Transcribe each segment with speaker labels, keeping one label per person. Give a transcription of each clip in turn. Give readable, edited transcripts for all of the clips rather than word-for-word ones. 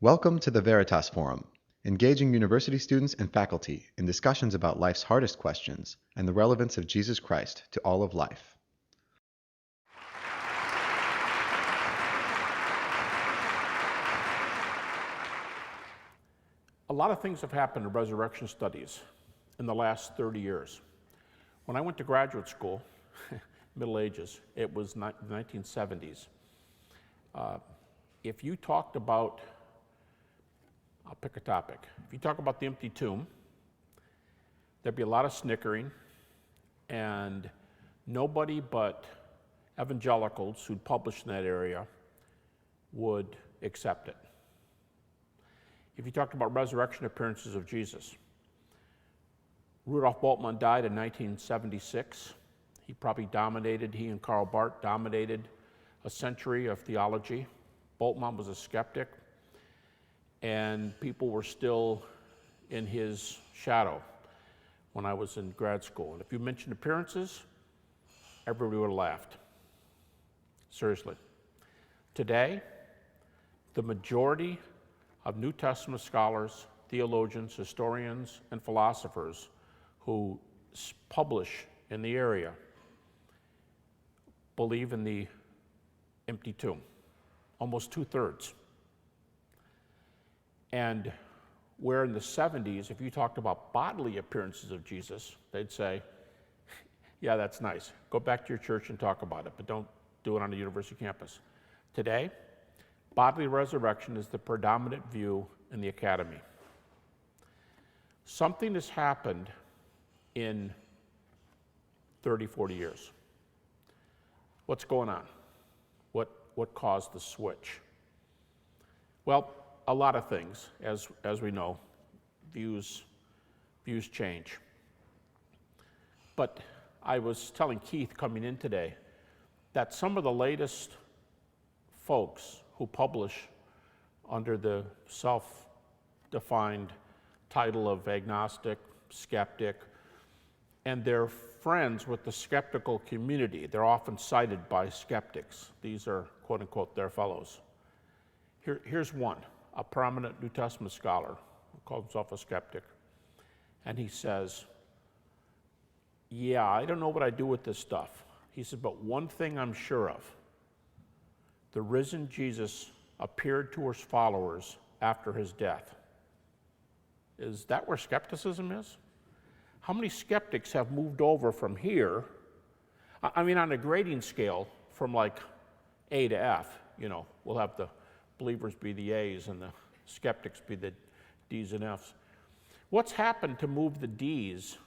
Speaker 1: Welcome to the Veritas Forum, engaging university students and faculty in discussions about life's hardest questions and the relevance of Jesus Christ to all of life.
Speaker 2: A lot of things have happened in resurrection studies in the last 30 years. When I went to graduate school, Middle Ages, it was the 1970s. If you talked about, I'll pick a topic. If you talk about the empty tomb, there'd be a lot of snickering, and nobody but evangelicals who'd published in that area would accept it. If you talked about resurrection appearances of Jesus, Rudolf Bultmann died in 1976. He and Karl Barth dominated a century of theology. Bultmann was a skeptic, and people were still in his shadow when I was in grad school. And if you mentioned appearances, everybody would have laughed. Seriously. Today, the majority of New Testament scholars, theologians, historians, and philosophers who publish in the area believe in the empty tomb, almost 2/3. And where in the 70s, if you talked about bodily appearances of Jesus, they'd say, yeah, that's nice. Go back to your church and talk about it, but don't do it on a university campus. Today, bodily resurrection is the predominant view in the academy. Something has happened in 30, 40 years. What's going on? What caused the switch? Well, a lot of things, as we know. Views change. But I was telling Keith coming in today that some of the latest folks who publish under the self-defined title of agnostic, skeptic, and they're friends with the skeptical community. They're often cited by skeptics. These are, quote unquote, their fellows. Here's one, a prominent New Testament scholar who calls himself a skeptic. And he says, yeah, I don't know what I do with this stuff. He said, but one thing I'm sure of, the risen Jesus appeared to his followers after his death. Is that where skepticism is? How many skeptics have moved over from here? I mean, on a grading scale from like A to F, we'll have the believers be the A's and the skeptics be the D's and F's. What's happened to move the D's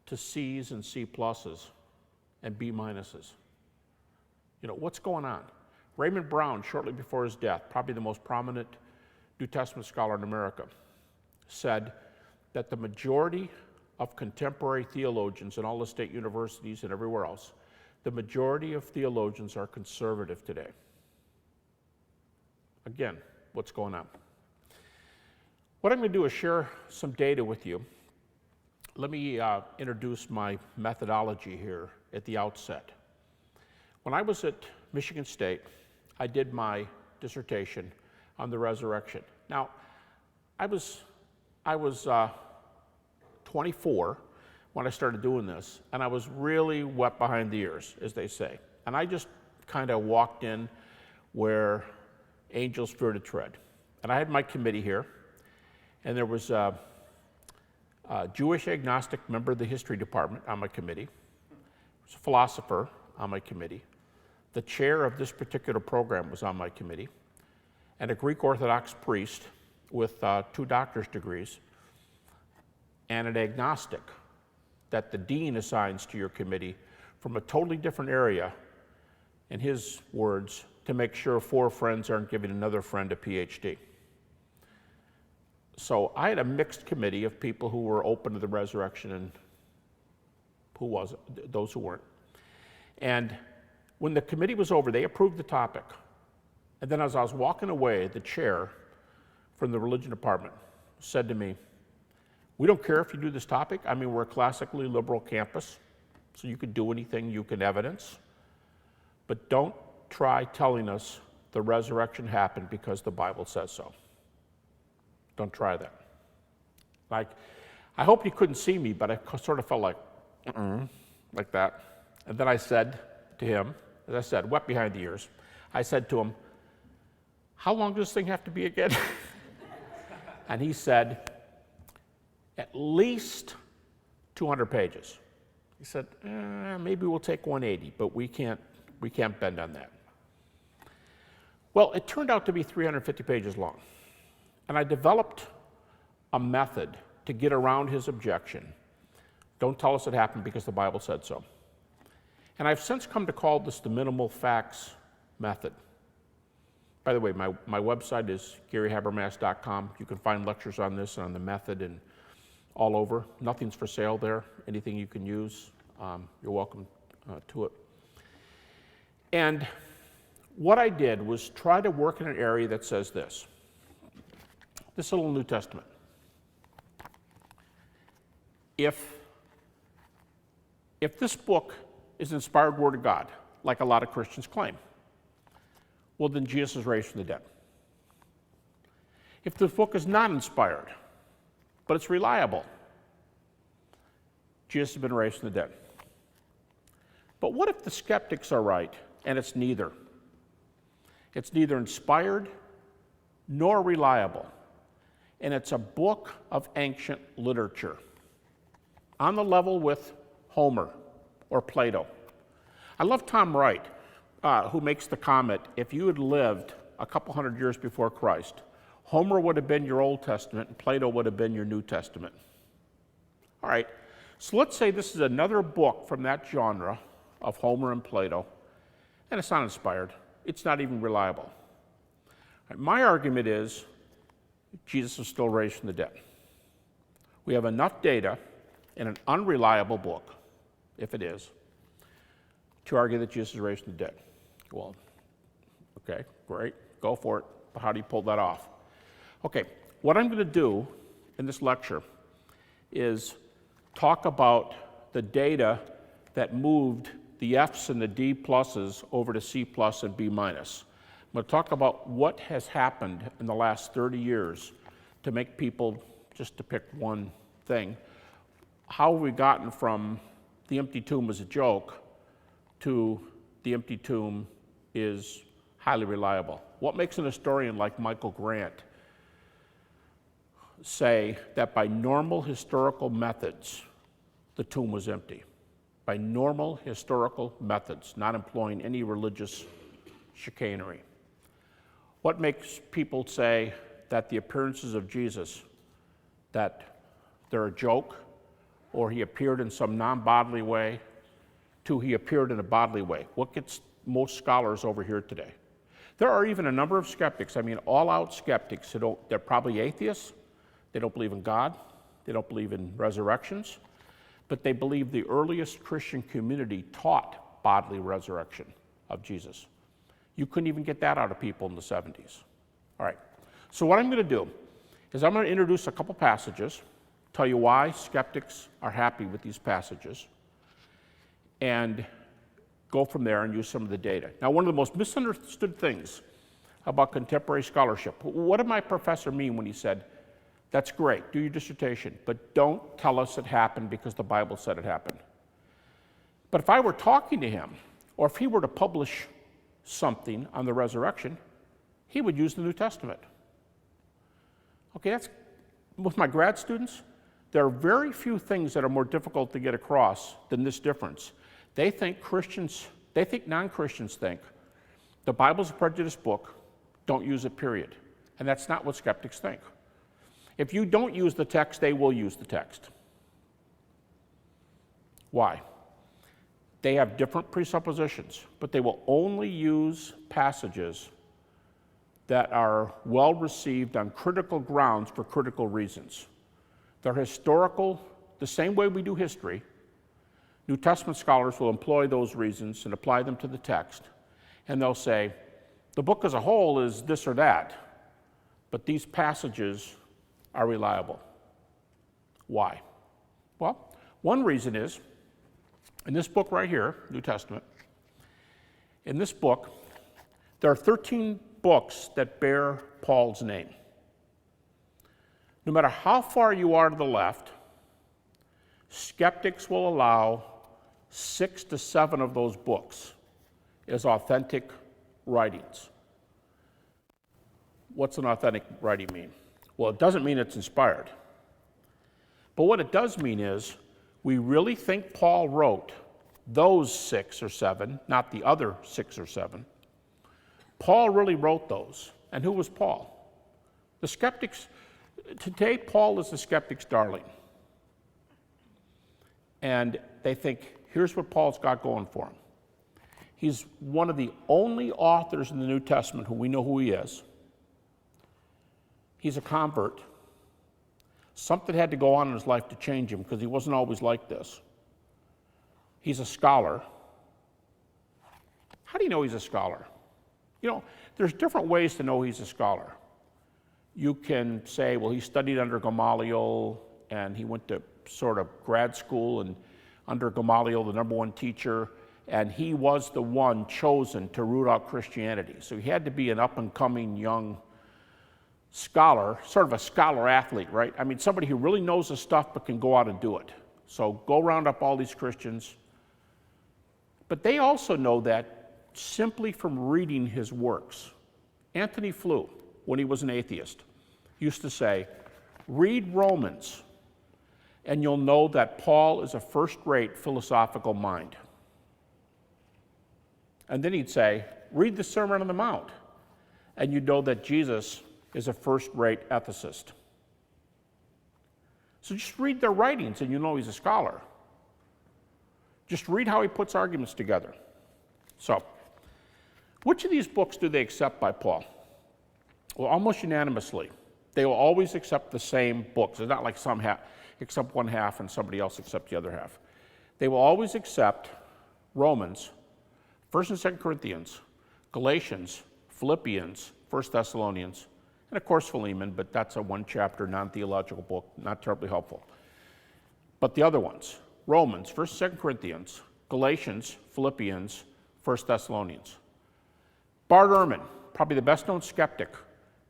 Speaker 2: to C's and C pluses and B minuses? What's going on? Raymond Brown, shortly before his death, probably the most prominent New Testament scholar in America, said that the majority of contemporary theologians in all the state universities and everywhere else, the majority of theologians are conservative today. Again, what's going on? What I'm going to do is share some data with you. Let me introduce my methodology here at the outset. When I was at Michigan State, I did my dissertation on the resurrection. Now, I was 24 when I started doing this, and I was really wet behind the ears, as they say. And I just kind of walked in where angels fear to tread. And I had my committee here, and there was a Jewish agnostic member of the history department on my committee. There was a philosopher on my committee. The chair of this particular program was on my committee, and a Greek Orthodox priest with 2 doctor's degrees, and an agnostic that the dean assigns to your committee from a totally different area, in his words, to make sure 4 friends aren't giving another friend a PhD. So I had a mixed committee of people who were open to the resurrection and those who weren't. And when the committee was over, they approved the topic. And then as I was walking away, the chair from the religion department said to me, we don't care if you do this topic. I mean, we're a classically liberal campus, so you can do anything you can evidence. But don't try telling us the resurrection happened because the Bible says so. Don't try that. Like, I hope you couldn't see me, but I sort of felt like that. And then I said to him, as I said, wet behind the ears, I said to him, how long does this thing have to be again? And he said, at least 200 pages. He said, maybe we'll take 180, but we can't bend on that. Well, it turned out to be 350 pages long. And I developed a method to get around his objection. Don't tell us it happened because the Bible said so. And I've since come to call this the minimal facts method. By the way, my website is GaryHabermas.com. You can find lectures on this and on the method and all over. Nothing's for sale there. Anything you can use, you're welcome to it. And what I did was try to work in an area that says this little New Testament. If this book is inspired word of God, like a lot of Christians claim, well, then Jesus is raised from the dead. If the book is not inspired, but it's reliable, Jesus has been raised from the dead. But what if the skeptics are right and it's neither? It's neither inspired nor reliable, and it's a book of ancient literature on the level with Homer or Plato. I love Tom Wright, who makes the comment, if you had lived a couple hundred years before Christ, Homer would have been your Old Testament and Plato would have been your New Testament. All right, so let's say this is another book from that genre of Homer and Plato, and it's not inspired. It's not even reliable. All right, my argument is Jesus is still raised from the dead. We have enough data in an unreliable book, if it is, to argue that Jesus is raised from the dead. Well, okay, great, go for it, but how do you pull that off? Okay, what I'm going to do in this lecture is talk about the data that moved the F's and the D pluses over to C plus and B minus. I'm going to talk about what has happened in the last 30 years to make people, just to pick one thing, how have we gotten from the empty tomb is a joke to the empty tomb is highly reliable? What makes an historian like Michael Grant say that by normal historical methods, the tomb was empty? By normal historical methods, not employing any religious chicanery. What makes people say that the appearances of Jesus, that they're a joke, or he appeared in some non-bodily way, to he appeared in a bodily way? What gets most scholars over here today? There are even a number of skeptics, I mean all-out skeptics, they're probably atheists, they don't believe in God, they don't believe in resurrections, but they believe the earliest Christian community taught bodily resurrection of Jesus. You couldn't even get that out of people in the 70s. All right, so what I'm going to do is I'm going to introduce a couple passages, tell you why skeptics are happy with these passages, and go from there and use some of the data. Now, one of the most misunderstood things about contemporary scholarship, what did my professor mean when he said, that's great, do your dissertation, but don't tell us it happened because the Bible said it happened? But if I were talking to him, or if he were to publish something on the resurrection, he would use the New Testament. Okay, that's, with my grad students, there are very few things that are more difficult to get across than this difference. They think non-Christians think the Bible's a prejudiced book, don't use it, period. And that's not what skeptics think. If you don't use the text, they will use the text. Why? They have different presuppositions, but they will only use passages that are well received on critical grounds for critical reasons. They're historical, the same way we do history. New Testament scholars will employ those reasons and apply them to the text, and they'll say, the book as a whole is this or that, but these passages are reliable. Why? Well, one reason is, in this book right here, New Testament, in this book, There are 13 books that bear Paul's name. No matter how far you are to the left, skeptics will allow 6 to 7 of those books as authentic writings. What's an authentic writing mean? Well, it doesn't mean it's inspired. But what it does mean is we really think Paul wrote those 6 or 7, not the other 6 or 7. Paul really wrote those. And who was Paul? The skeptics. Today, Paul is the skeptic's darling. And they think, here's what Paul's got going for him. He's one of the only authors in the New Testament who we know who he is. He's a convert. Something had to go on in his life to change him because he wasn't always like this. He's a scholar. How do you know he's a scholar? You know, there's different ways to know he's a scholar. You can say, well, he studied under Gamaliel and he went to sort of grad school and under Gamaliel, the number one teacher, and he was the one chosen to root out Christianity. So he had to be an up-and-coming young scholar, sort of a scholar athlete, right? I mean, somebody who really knows the stuff but can go out and do it. So go round up all these Christians. But they also know that simply from reading his works. Antony Flew, when he was an atheist, used to say, read Romans, and you'll know that Paul is a first-rate philosophical mind. And then he'd say, read the Sermon on the Mount, and you'd know that Jesus is a first-rate ethicist. So just read their writings and you know he's a scholar. Just read how he puts arguments together. So, which of these books do they accept by Paul? Well, almost unanimously. They will always accept the same books. It's not like some accept one half and somebody else accept the other half. They will always accept Romans, 1st and 2nd Corinthians, Galatians, Philippians, 1 Thessalonians, and of course Philemon, but that's a one-chapter, non-theological book, not terribly helpful. But the other ones, Romans, 1st and 2nd Corinthians, Galatians, Philippians, 1 Thessalonians. Bart Ehrman, probably the best-known skeptic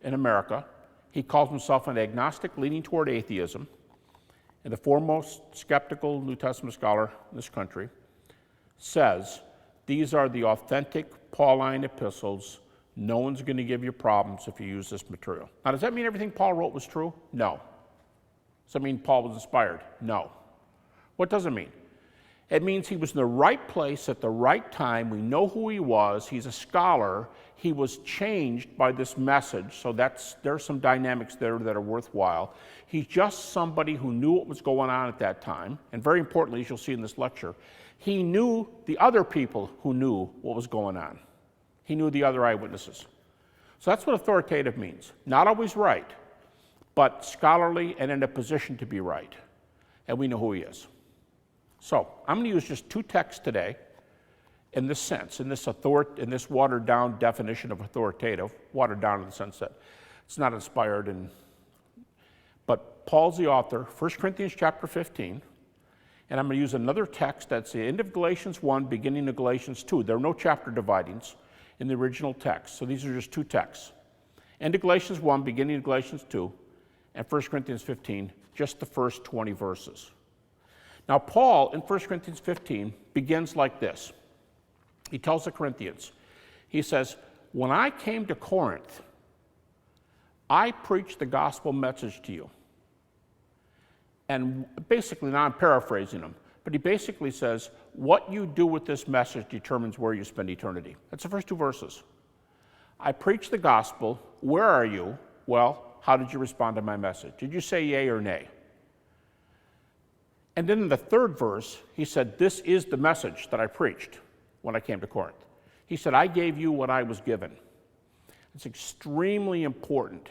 Speaker 2: in America, he calls himself an agnostic leaning toward atheism, and the foremost skeptical New Testament scholar in this country, says these are the authentic Pauline epistles. No one's going to give you problems if you use this material. Now, does that mean everything Paul wrote was true? No. Does that mean Paul was inspired? No. What does it mean? It means he was in the right place at the right time. We know who he was. He's a scholar. He was changed by this message, so there are some dynamics there that are worthwhile. He's just somebody who knew what was going on at that time, and very importantly, as you'll see in this lecture, he knew the other people who knew what was going on. He knew the other eyewitnesses. So that's what authoritative means. Not always right, but scholarly and in a position to be right. And we know who he is. So I'm going to use just 2 texts today in this sense, in this watered down definition of authoritative, watered down in the sense that it's not inspired. But Paul's the author, 1 Corinthians chapter 15, and I'm going to use another text that's the end of Galatians 1, beginning of Galatians 2. There are no chapter dividings in the original text, so these are just 2 texts. End of Galatians 1, beginning of Galatians 2, and 1 Corinthians 15, just the first 20 verses. Now, Paul in 1 Corinthians 15 begins like this. He tells the Corinthians, he says, when I came to Corinth, I preached the gospel message to you. And basically, now I'm paraphrasing him, but he basically says, what you do with this message determines where you spend eternity. That's the first 2 verses. I preached the gospel. Where are you? Well, how did you respond to my message? Did you say yea or nay? And then in the 3rd verse, he said, this is the message that I preached when I came to Corinth. He said, I gave you what I was given. It's extremely important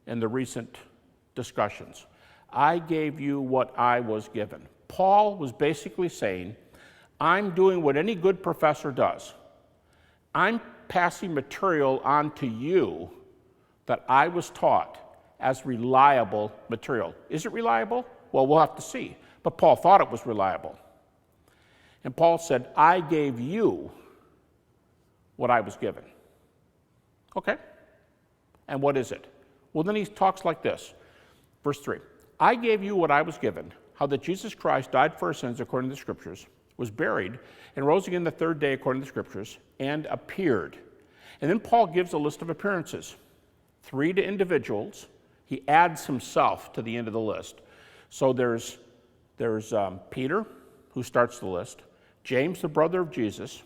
Speaker 2: in the recent discussions. I gave you what I was given. Paul was basically saying, I'm doing what any good professor does. I'm passing material on to you that I was taught as reliable material. Is it reliable? Well, we'll have to see. But Paul thought it was reliable. And Paul said, I gave you what I was given. Okay. And what is it? Well, then he talks like this. Verse 3. I gave you what I was given, how that Jesus Christ died for our sins according to the Scriptures, was buried, and rose again the third day according to the Scriptures, and appeared. And then Paul gives a list of appearances. 3 to individuals. He adds himself to the end of the list. So there's Peter, who starts the list, James, the brother of Jesus,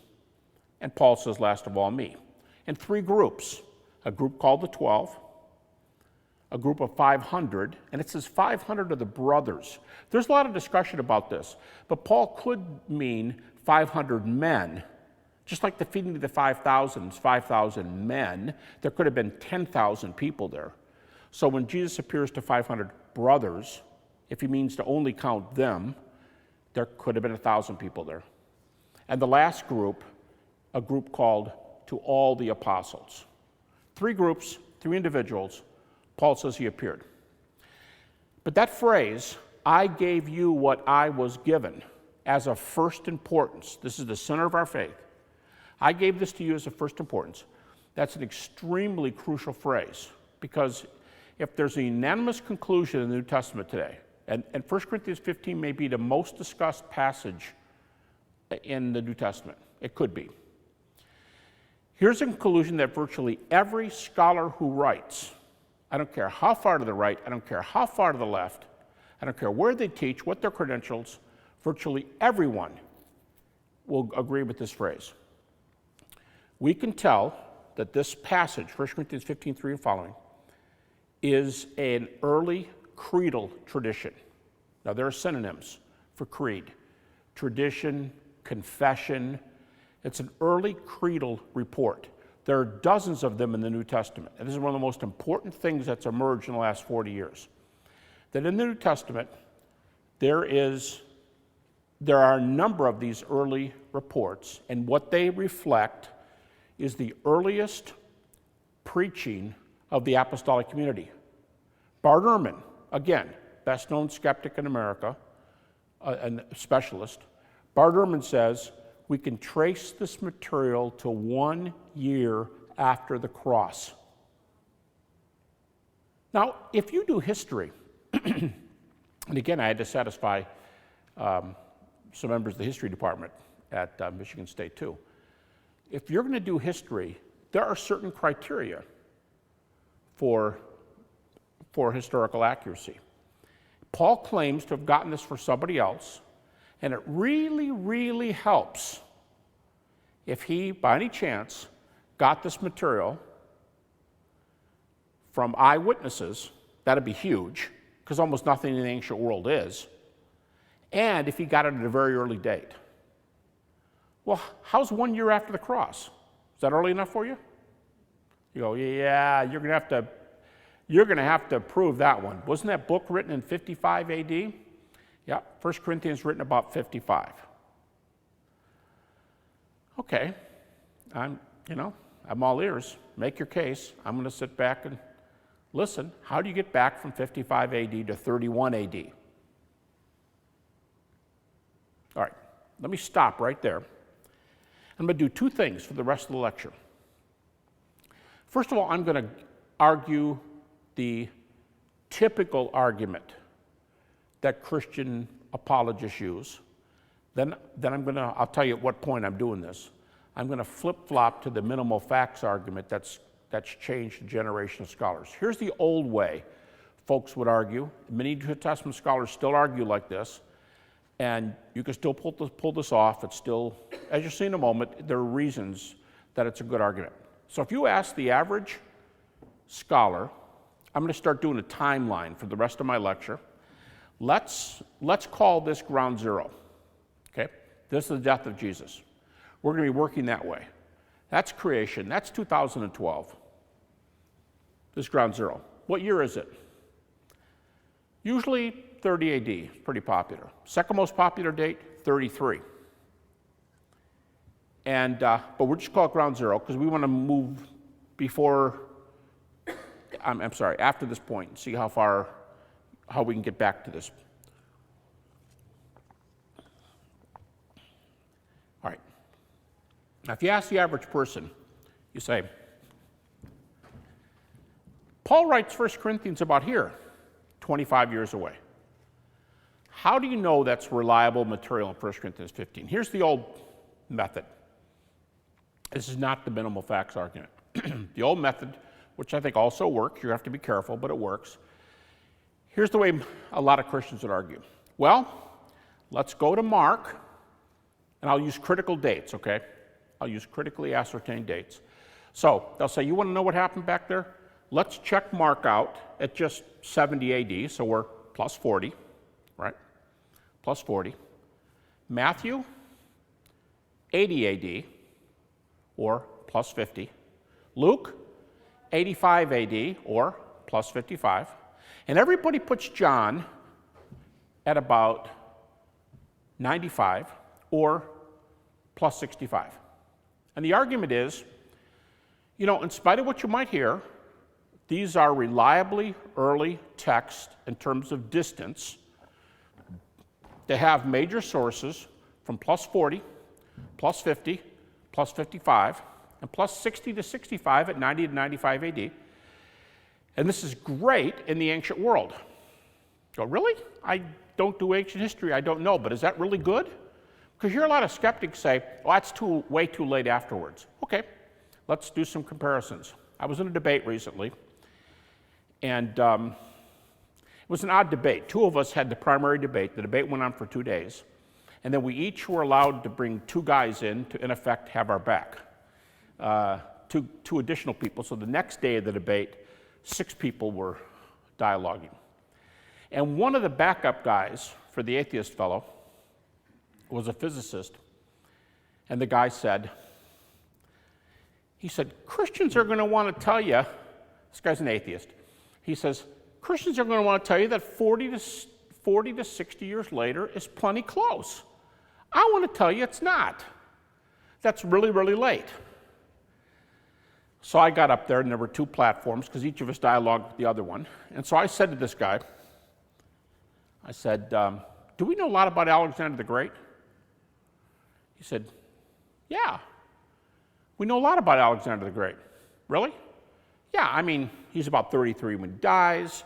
Speaker 2: and Paul says, last of all, me. And 3 groups. A group called the 12, a group of 500, and it says 500 of the brothers. There's a lot of discussion about this, but Paul could mean 500 men. Just like the feeding of the 5,000 is 5,000 men, there could have been 10,000 people there. So when Jesus appears to 500 brothers, if he means to only count them, there could have been 1,000 people there. And the last group, a group called to all the apostles. 3 groups, 3 individuals, Paul says he appeared. But that phrase, I gave you what I was given, as of first importance, this is the center of our faith. I gave this to you as of first importance. That's an extremely crucial phrase, because if there's a unanimous conclusion in the New Testament today, and 1 Corinthians 15 may be the most discussed passage in the New Testament, it could be. Here's a conclusion that virtually every scholar who writes, I don't care how far to the right, I don't care how far to the left, I don't care where they teach, what their credentials, virtually everyone will agree with this phrase. We can tell that this passage, 1 Corinthians 15:3 and following, is an early creedal tradition. Now there are synonyms for creed. Tradition, confession. It's an early creedal report. There are dozens of them in the New Testament, and this is one of the most important things that's emerged in the last 40 years. That in the New Testament, there are a number of these early reports, and what they reflect is the earliest preaching of the apostolic community. Bart Ehrman, again, best known skeptic in America, and specialist, Bart Ehrman says, we can trace this material to 1 year after the cross. Now, if you do history, and again, I had to satisfy some members of the history department at Michigan State too. If you're going to do history, there are certain criteria for historical accuracy. Paul claims to have gotten this for somebody else, and it really, really helps if he, by any chance, got this material from eyewitnesses. That'd be huge, because almost nothing in the ancient world is. And if he got it at a very early date. Well, how's 1 year after the cross? Is that early enough for you? You go, yeah, you're going to have to prove that one. Wasn't that book written in 55 AD? Yeah, 1 Corinthians written about 55. Okay, I'm all ears. Make your case. I'm going to sit back and listen. How do you get back from 55 AD to 31 AD? All right, let me stop right there. I'm going to do 2 things for the rest of the lecture. First of all, I'm going to argue the typical argument that Christian apologists use. Then I'll tell you at what point I'm doing this. I'm going to flip-flop to the minimal facts argument that's changed a generation of scholars. Here's the old way folks would argue. Many New Testament scholars still argue like this, and you can still pull this off. It's still, as you'll see in a moment, there are reasons that it's a good argument. So if you ask the average scholar, I'm going to start doing a timeline for the rest of my lecture. Let's call this ground zero. Okay? This is the death of Jesus. We're going to be working that way. That's creation. That's 2012. This is ground zero. What year is it? Usually 30 AD. It's pretty popular. Second most popular date, 33. But we'll just call it ground zero because we want to move after this point and see how we can get back to this. All right. Now, if you ask the average person, you say, Paul writes 1 Corinthians about here, 25 years away. How do you know that's reliable material in 1 Corinthians 15? Here's the old method. This is not the minimal facts argument. The old method, which I think also works, you have to be careful, but it works. Here's the way a lot of Christians would argue. Well, let's go to Mark, and I'll use critical dates, okay? I'll use critically ascertained dates. So they'll say, you want to know what happened back there? Let's check Mark out at just 70 AD, so we're plus 40, right? Plus 40. Matthew, 80 AD, or plus 50. Luke, 85 AD, or plus 55. And everybody puts John at about 95, or plus 65. And the argument is, you know, in spite of what you might hear, these are reliably early texts in terms of distance. They have major sources from plus 40, plus 50, plus 55, and plus 60 to 65 at 90 to 95 AD. And this is great in the ancient world. Go, really? I don't do ancient history, I don't know, but is that really good? Because you hear a lot of skeptics say, oh, that's way too late afterwards. Okay, let's do some comparisons. I was in a debate recently, and it was an odd debate. Two of us had the primary debate. The debate went on for 2 days. And then we each were allowed to bring 2 guys in to, in effect, have our back. Two additional people. So the next day of the debate, 6 people were dialoguing. And one of the backup guys for the atheist fellow was a physicist. And the guy said, Christians are going to want to tell you, this guy's an atheist, he says, Christians are going to want to tell you that 40 to 60 years later is plenty close. I want to tell you it's not. That's really, really late. So I got up there, and there were 2 platforms, because each of us dialogued with the other one. And so I said to this guy, I said, do we know a lot about Alexander the Great? He said, yeah, we know a lot about Alexander the Great. Really? Yeah, I mean, he's about 33 when he dies.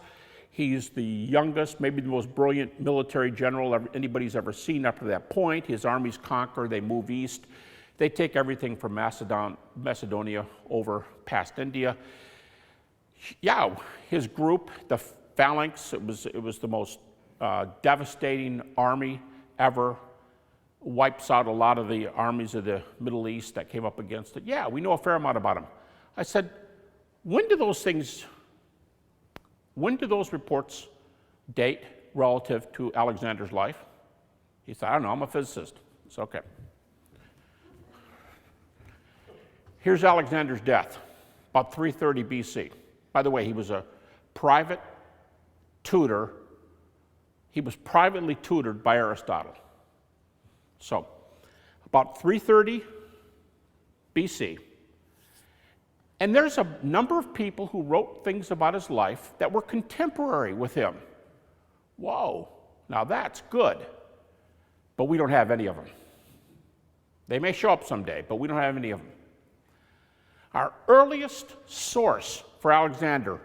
Speaker 2: He's the youngest, maybe the most brilliant military general anybody's ever seen up to that point. His armies conquer, they move east. They take everything from Macedonia over past India. Yeah, his group, the Phalanx, it was the most devastating army ever. Wipes out a lot of the armies of the Middle East that came up against it. Yeah, we know a fair amount about him. I said, when do those reports date relative to Alexander's life? He said, I don't know, I'm a physicist. It's okay. Here's Alexander's death, about 330 BC. By the way, he was a private tutor. He was privately tutored by Aristotle. So, about 330 BC. And there's a number of people who wrote things about his life that were contemporary with him. Whoa, now that's good. But we don't have any of them. They may show up someday, but we don't have any of them. Our earliest source for Alexander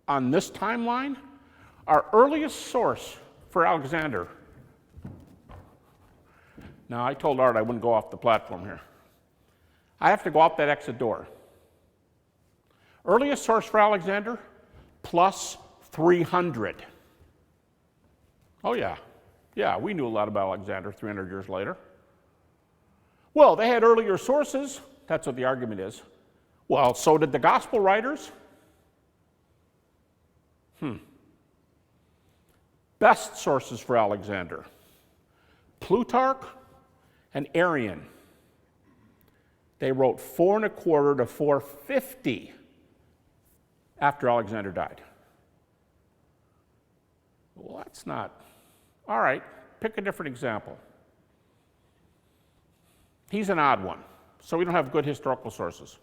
Speaker 2: on this timeline, our earliest source for Alexander. Now, I told Art I wouldn't go off the platform here. I have to go out that exit door. Earliest source for Alexander, plus 300. Oh, yeah. Yeah, we knew a lot about Alexander 300 years later. Well, they had earlier sources. That's what the argument is. Well, so did the gospel writers. Best sources for Alexander, Plutarch and Arrian. They wrote 425 to 450 after Alexander died. Well, that's not. All right, pick a different example. He's an odd one, so we don't have good historical sources.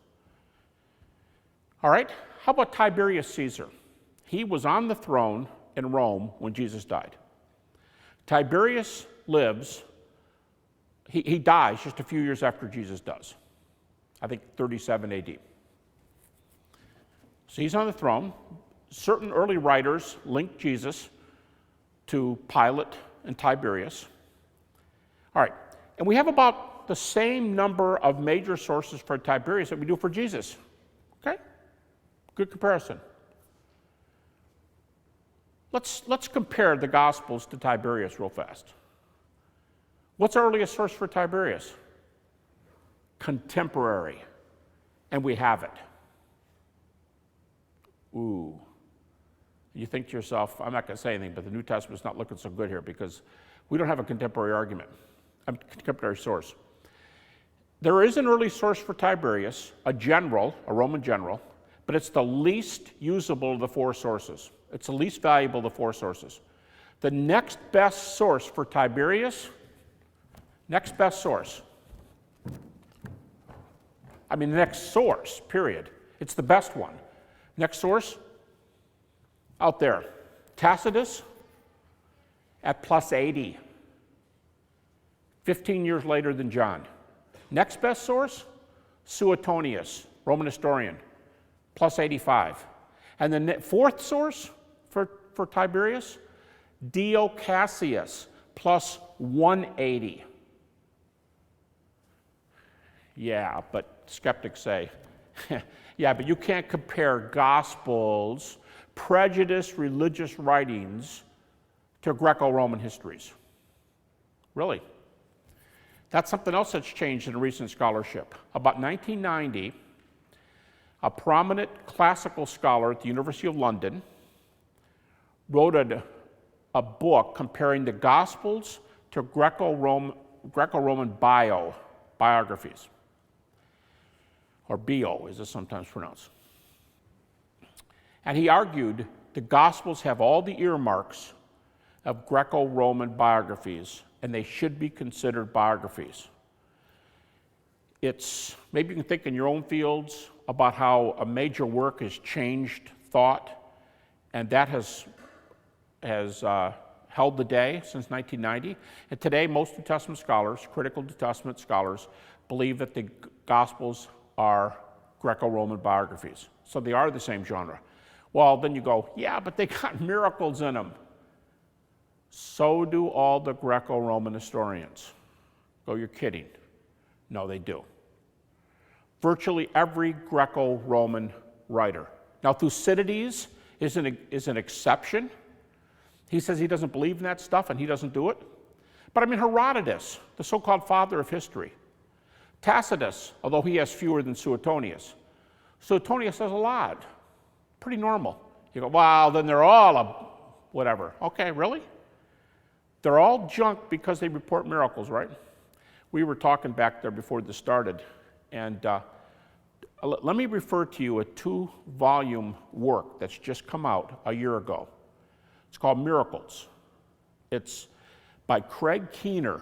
Speaker 2: All right, how about Tiberius Caesar? He was on the throne in Rome when Jesus died. Tiberius lives, he dies just a few years after Jesus does. I think 37 AD. So he's on the throne. Certain early writers link Jesus to Pilate and Tiberius. All right, and we have about the same number of major sources for Tiberius that we do for Jesus. Okay? Good comparison. Let's compare the Gospels to Tiberius real fast. What's our earliest source for Tiberius? Contemporary. And we have it. Ooh. You think to yourself, I'm not going to say anything, but the New Testament's not looking so good here because we don't have a contemporary argument, a contemporary source. There is an early source for Tiberius, a Roman general, but it's the least usable of the four sources. It's the least valuable of the four sources. The next best source for Tiberius, the next source, period. It's the best one. Next source, out there, Tacitus at plus 80, 15 years later than John. Next best source, Suetonius, Roman historian, plus 85. And the fourth source for Tiberius, Dio Cassius, plus 180. Yeah, but skeptics say, yeah, but you can't compare Gospels, prejudiced religious writings, to Greco-Roman histories. Really? That's something else that's changed in recent scholarship. About 1990, a prominent classical scholar at the University of London wrote a book comparing the Gospels to Greco-Roman biographies, or bio, as it's sometimes pronounced. And he argued the Gospels have all the earmarks of Greco-Roman biographies, and they should be considered biographies. It's, maybe you can think in your own fields about how a major work has changed thought, and that has held the day since 1990. And today, most New Testament scholars, critical New Testament scholars, believe that the Gospels are Greco-Roman biographies. So they are the same genre. Well, then you go, yeah, but they got miracles in them. So do all the Greco-Roman historians. Go, you're kidding. No, they do. Virtually every Greco-Roman writer. Now, Thucydides is an exception. He says he doesn't believe in that stuff and he doesn't do it. But Herodotus, the so-called father of history. Tacitus, although he has fewer than Suetonius. Suetonius has a lot. Pretty normal. You go, well, then they're all whatever. Okay, really? They're all junk because they report miracles, right? We were talking back there before this started, and let me refer to you a 2-volume work that's just come out a year ago. It's called Miracles. It's by Craig Keener,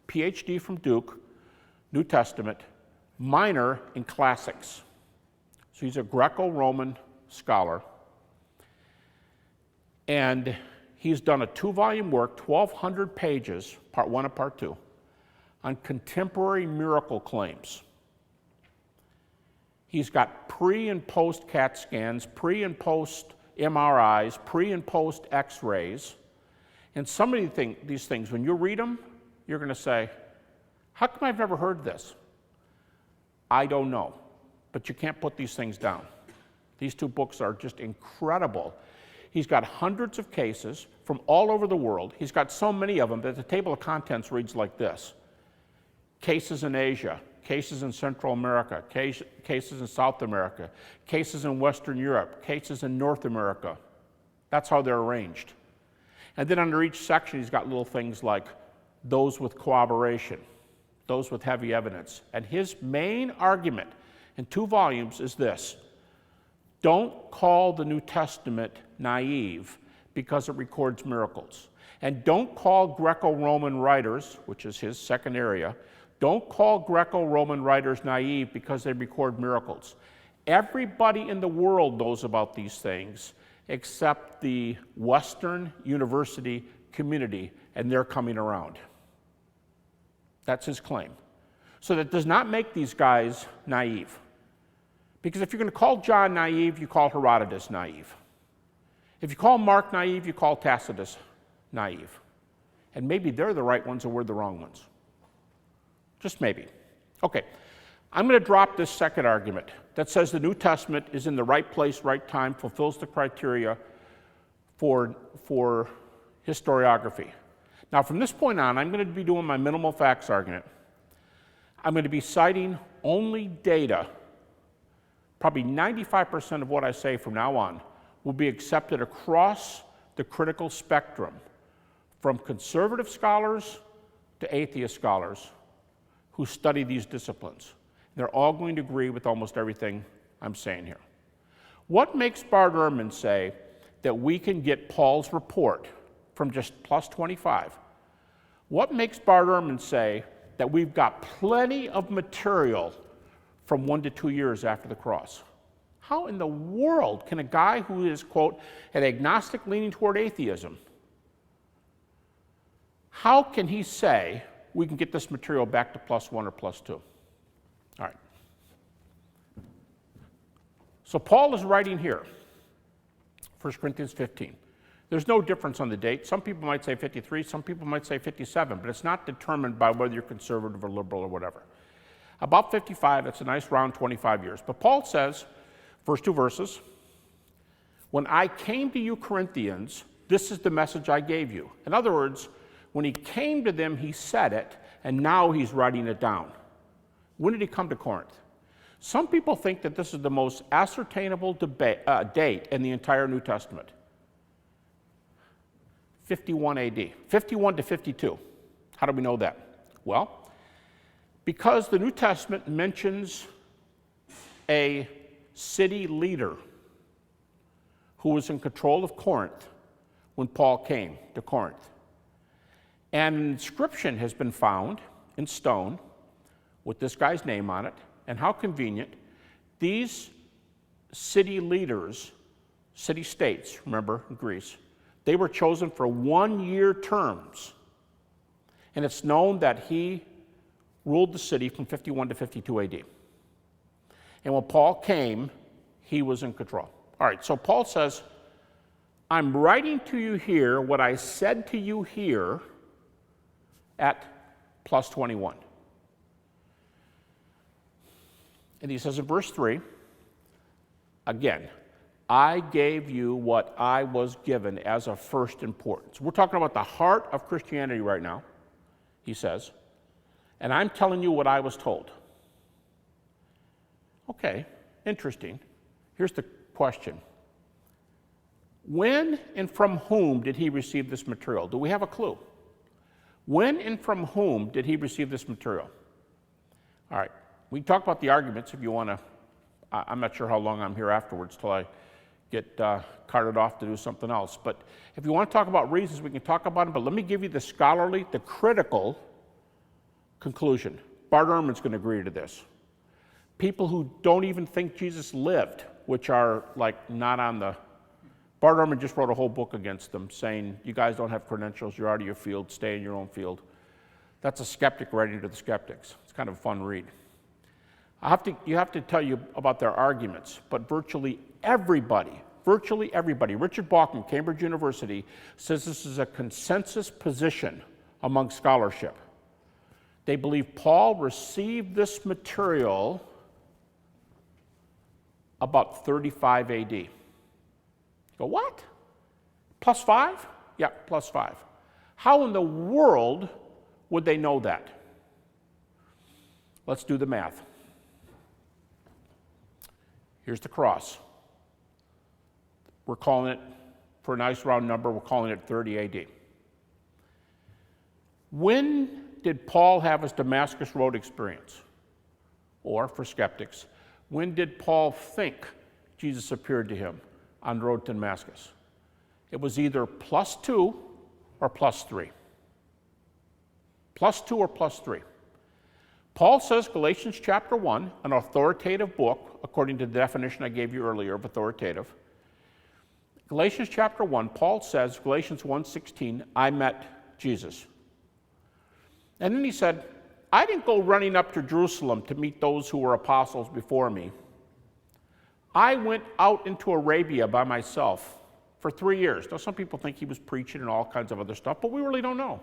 Speaker 2: PhD from Duke, New Testament, minor in classics. So he's a Greco-Roman scholar. And he's done a 2-volume work, 1,200 pages, part 1 and part 2, on contemporary miracle claims. He's got pre and post CAT scans, pre and post MRIs, pre and post X-rays. And some of these things, when you read them, you're going to say, how come I've never heard this? I don't know, but you can't put these things down. These 2 books are just incredible. He's got hundreds of cases from all over the world. He's got so many of them that the table of contents reads like this. Cases in Asia, cases in Central America, cases in South America, cases in Western Europe, cases in North America. That's how they're arranged. And then under each section, he's got little things like those with corroboration, those with heavy evidence. And his main argument in 2 volumes is this: don't call the New Testament naive because it records miracles. And don't call Greco-Roman writers, which is his second area, don't call Greco-Roman writers naive because they record miracles. Everybody in the world knows about these things except the Western university community, and they're coming around. That's his claim. So that does not make these guys naive. Because if you're going to call John naive, you call Herodotus naive. If you call Mark naive, you call Tacitus naive. And maybe they're the right ones and we're the wrong ones. Just maybe. Okay, I'm going to drop this second argument that says the New Testament is in the right place, right time, fulfills the criteria for historiography. Now, from this point on, I'm going to be doing my minimal facts argument. I'm going to be citing only data. Probably 95% of what I say from now on will be accepted across the critical spectrum, from conservative scholars to atheist scholars who study these disciplines. They're all going to agree with almost everything I'm saying here. What makes Bart Ehrman say that we can get Paul's report from just plus 25? What makes Bart Ehrman say that we've got plenty of material from 1 to 2 years after the cross? How in the world can a guy who is, quote, an agnostic leaning toward atheism, how can he say we can get this material back to plus 1 or plus 2? All right. So Paul is writing here, 1 Corinthians 15. There's no difference on the date. Some people might say 53, some people might say 57, but it's not determined by whether you're conservative or liberal or whatever. About 55, that's a nice round 25 years. But Paul says, first 2 verses, when I came to you, Corinthians, this is the message I gave you. In other words, when he came to them, he said it, and now he's writing it down. When did he come to Corinth? Some people think that this is the most ascertainable date in the entire New Testament. 51 AD, 51 to 52. How do we know that? Well, because the New Testament mentions a city leader who was in control of Corinth when Paul came to Corinth. And an inscription has been found in stone with this guy's name on it, and how convenient. These city leaders, city-states, remember, in Greece, they were chosen for 1-year terms. And it's known that he ruled the city from 51 to 52 AD. And when Paul came, he was in control. All right, so Paul says, I'm writing to you here what I said to you here at plus 21. And he says in verse 3, again, I gave you what I was given as of first importance. We're talking about the heart of Christianity right now, he says, and I'm telling you what I was told. Okay, interesting. Here's the question. When and from whom did he receive this material? Do we have a clue? When and from whom did he receive this material? All right, we can talk about the arguments if you want to. I'm not sure how long I'm here afterwards till I get carted off to do something else. But if you want to talk about reasons, we can talk about them. But let me give you the scholarly, the critical conclusion. Bart Ehrman's going to agree to this. People who don't even think Jesus lived, which are like not on the... Bart Ehrman just wrote a whole book against them, saying, you guys don't have credentials, you're out of your field, stay in your own field. That's a skeptic writing to the skeptics. It's kind of a fun read. You have to tell you about their arguments, but virtually everybody, Richard Bauckham, Cambridge University, says this is a consensus position among scholarship. They believe Paul received this material about 35 AD. You go, what? Plus 5? Yeah, plus 5. How in the world would they know that? Let's do the math. Here's the cross. We're calling it, for a nice round number, we're calling it 30 AD. When did Paul have his Damascus Road experience? Or, for skeptics, when did Paul think Jesus appeared to him on the road to Damascus? It was either plus 2 or plus 3. Plus 2 or plus 3. Paul says Galatians chapter 1, an authoritative book, according to the definition I gave you earlier of authoritative. Galatians chapter 1, Paul says, Galatians 1:16, I met Jesus. And then he said, I didn't go running up to Jerusalem to meet those who were apostles before me. I went out into Arabia by myself for 3 years. Now, some people think he was preaching and all kinds of other stuff, but we really don't know.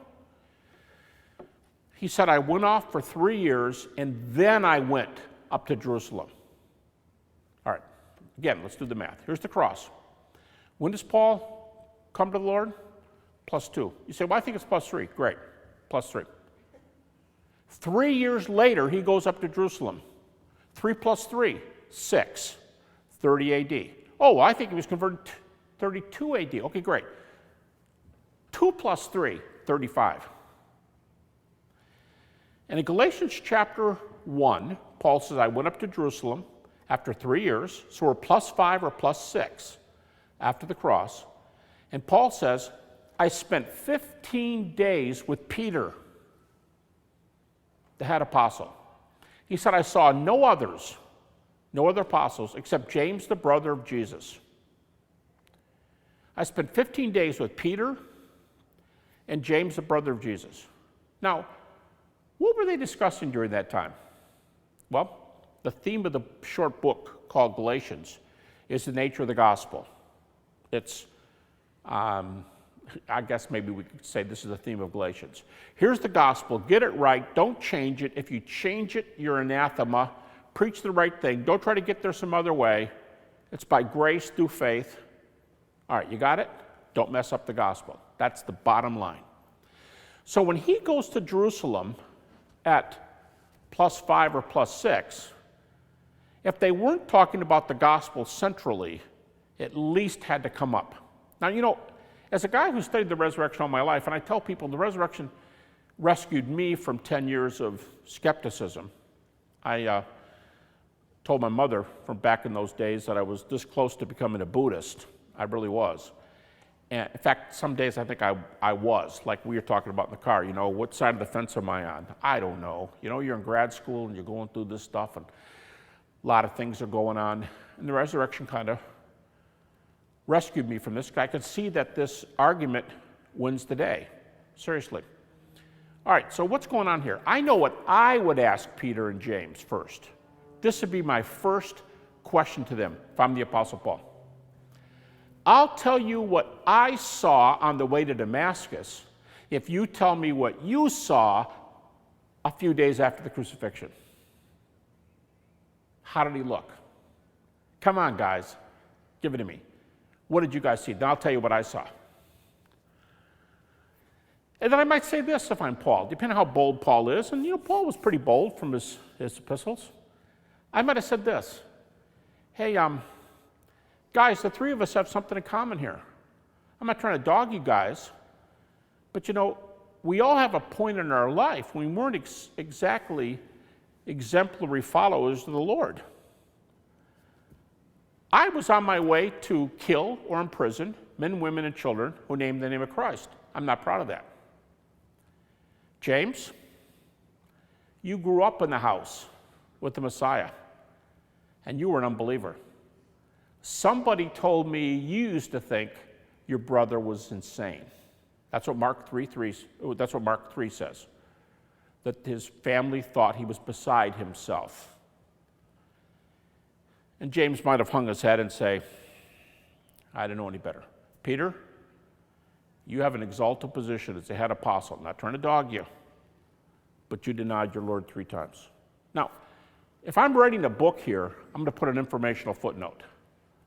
Speaker 2: He said, I went off for 3 years, and then I went up to Jerusalem. All right, again, let's do the math. Here's the cross. When does Paul come to the Lord? +2. You say, well, I think it's +3. Great, +3. 3 years later, he goes up to Jerusalem. 3 + 3, 6, 30 AD. Oh, I think he was converted 32 AD. Okay, great. 2 + 3, 35. And in Galatians chapter 1, Paul says, I went up to Jerusalem after 3 years, so we're +5 or +6 after the cross. And Paul says, I spent 15 days with Peter, the head apostle. He said, I saw no other apostles except James, the brother of Jesus. I spent 15 days with Peter and James, the brother of Jesus. Now, what were they discussing during that time? Well, the theme of the short book called Galatians is the nature of the gospel. It's, I guess maybe we could say this is the theme of Galatians. Here's the gospel. Get it right. Don't change it. If you change it, you're anathema. Preach the right thing. Don't try to get there some other way. It's by grace through faith. All right, you got it? Don't mess up the gospel. That's the bottom line. So when he goes to Jerusalem at +5 or +6, if they weren't talking about the gospel centrally, at least had to come up. Now, you know, as a guy who studied the resurrection all my life, and I tell people the resurrection rescued me from 10 years of skepticism. I told my mother from back in those days that I was this close to becoming a Buddhist. I really was. And in fact, some days I think I was, like we were talking about in the car, you know, what side of the fence am I on? I don't know. You know, you're in grad school and you're going through this stuff and a lot of things are going on. And the resurrection kind of rescued me from this. I could see that this argument wins the day. Seriously. All right, so what's going on here? I know what I would ask Peter and James first. This would be my first question to them if I'm the Apostle Paul. I'll tell you what I saw on the way to Damascus if you tell me what you saw a few days after the crucifixion. How did he look? Come on, guys. Give it to me. What did you guys see? Then I'll tell you what I saw. And then I might say this if I'm Paul, depending on how bold Paul is. And, you know, Paul was pretty bold from his epistles. I might have said this. Hey, guys, the three of us have something in common here. I'm not trying to dog you guys, but, you know, we all have a point in our life when we weren't exactly exemplary followers of the Lord. I was on my way to kill or imprison men, women, and children who named the name of Christ. I'm not proud of that. James, you grew up in the house with the Messiah, and you were an unbeliever. Somebody told me you used to think your brother was insane. That's what Mark 3 says, that his family thought he was beside himself. And James might have hung his head and say, I didn't know any better. Peter, you have an exalted position as a head apostle. I'm not trying to dog you, but you denied your Lord 3 times. Now, if I'm writing a book here, I'm going to put an informational footnote.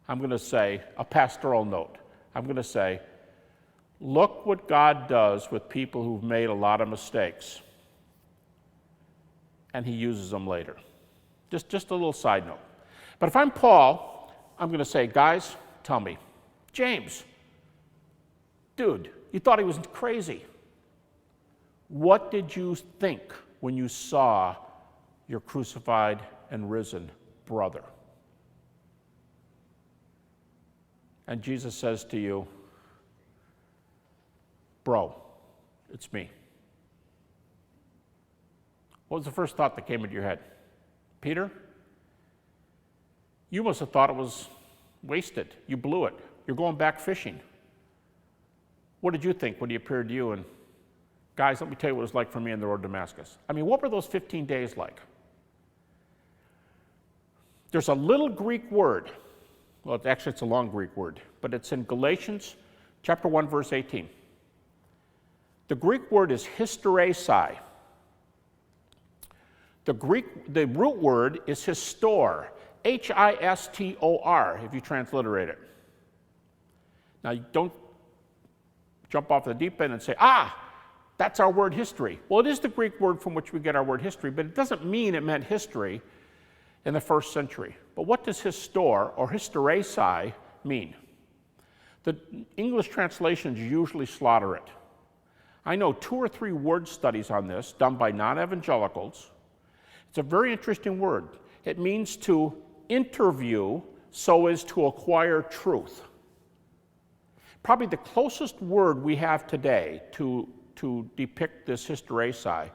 Speaker 2: I'm going to say a pastoral note. I'm going to say, look what God does with people who've made a lot of mistakes, and he uses them later. Just a little side note. But if I'm Paul, I'm going to say, guys, tell me, James, dude, you thought he was crazy. What did you think when you saw your crucified and risen brother? And Jesus says to you, bro, it's me. What was the first thought that came into your head? Peter, you must have thought it was wasted. You blew it. You're going back fishing. What did you think when he appeared to you? And guys, let me tell you what it was like for me on the road to Damascus. I mean, what were those 15 days like? There's a little Greek word Well, it's a long Greek word, but it's in Galatians chapter 1, verse 18. The Greek word is hysteresis. The root word is histor, H-I-S-T-O-R, if you transliterate it. Now, you don't jump off the deep end and say, that's our word history. Well, it is the Greek word from which we get our word history, but it doesn't mean it meant history in the first century. But what does histor or hysteresi mean? The English translations usually slaughter it. I know 2 or 3 word studies on this done by non-evangelicals. It's a very interesting word. It means to interview so as to acquire truth. Probably the closest word we have today to depict this hysteresi.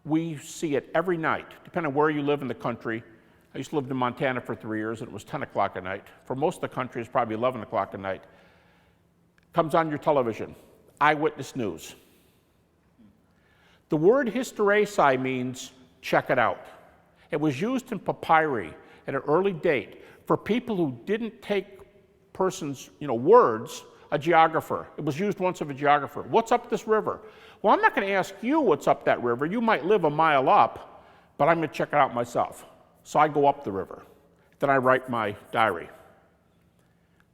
Speaker 2: We see it every night, depending on where you live in the country. I used to live in Montana for 3 years, and it was 10 o'clock at night. For most of the country, it's probably 11 o'clock at night. Comes on your television, eyewitness news. The word hysteresi means check it out. It was used in papyri at an early date for people who didn't take persons, words, a geographer. It was used once of a geographer. What's up this river? Well, I'm not going to ask you what's up that river. You might live a mile up, but I'm going to check it out myself. So I go up the river. Then I write my diary.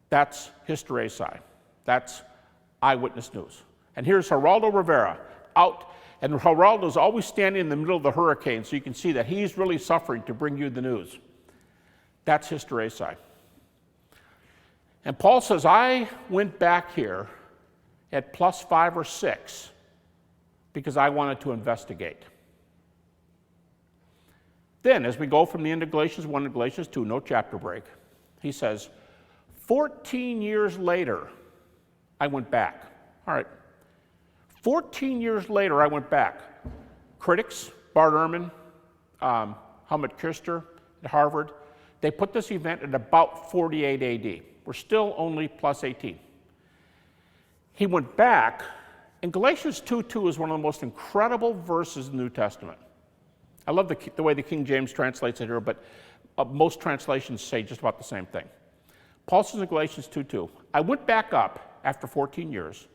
Speaker 2: That's hysteresi. That's eyewitness news. And here's Geraldo Rivera out, and Geraldo's always standing in the middle of the hurricane, so you can see that he's really suffering to bring you the news. That's hysteresi. And Paul says, I went back here at +5 or 6 because I wanted to investigate. Then, as we go from the end of Galatians 1 to Galatians 2, no chapter break, he says, 14 years later, I went back. All right. 14 years later, I went back. Critics, Bart Ehrman, Helmut Kirster at Harvard, they put this event at about 48 AD. We're still only +18. He went back, and Galatians 2:2 is one of the most incredible verses in the New Testament. I love the way the King James translates it here, but most translations say just about the same thing. Paul says in Galatians 2:2, I went back up after 14 years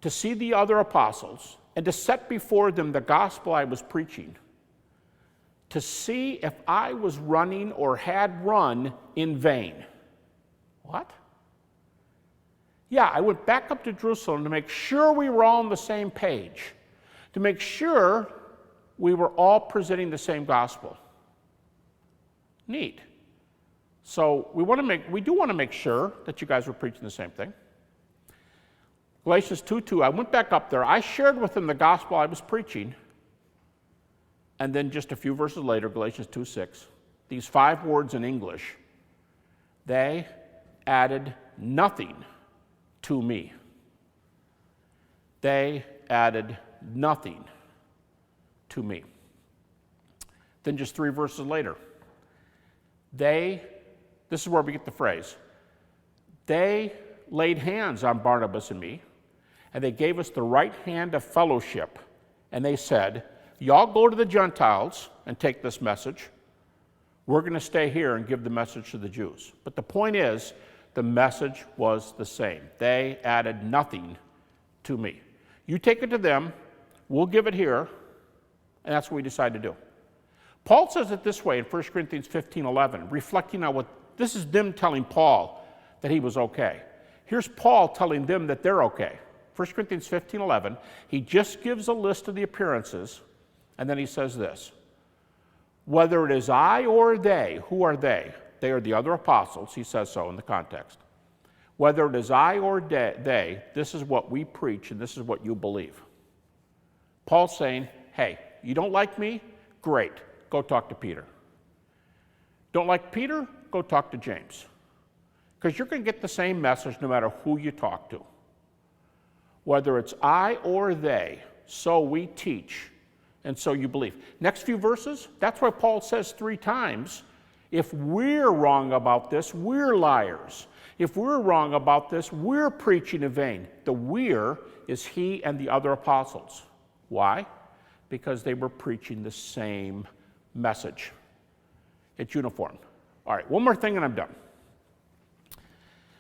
Speaker 2: to see the other apostles and to set before them the gospel I was preaching, to see if I was running or had run in vain. What? Yeah, I went back up to Jerusalem to make sure we were all on the same page, to make sure we were all presenting the same gospel. Neat. So we do want to make sure that you guys were preaching the same thing. Galatians 2:2, I went back up there, I shared with them the gospel I was preaching, and then just a few verses later, Galatians 2:6, these 5 words in English, they added nothing to me. They added nothing to me. Then just 3 verses later, this is where we get the phrase, they laid hands on Barnabas and me, and they gave us the right hand of fellowship, and they said, y'all go to the Gentiles and take this message. We're going to stay here and give the message to the Jews. But the point is, the message was the same. They added nothing to me. You take it to them, we'll give it here, and that's what we decide to do. Paul says it this way in 1 Corinthians 15:11, reflecting on this is them telling Paul that he was okay. Here's Paul telling them that they're okay. 1 Corinthians 15:11, he just gives a list of the appearances, and then he says this, whether it is I or they, who are they? They are the other apostles, he says so in the context. Whether it is I or they, this is what we preach and this is what you believe. Paul's saying, hey, you don't like me? Great, go talk to Peter. Don't like Peter? Go talk to James. Because you're going to get the same message no matter who you talk to. Whether it's I or they, so we teach, and so you believe. Next few verses, that's why Paul says 3 times, if we're wrong about this, we're liars. If we're wrong about this, we're preaching in vain. The we're is he and the other apostles. Why? Because they were preaching the same message. It's uniform. All right, one more thing and I'm done.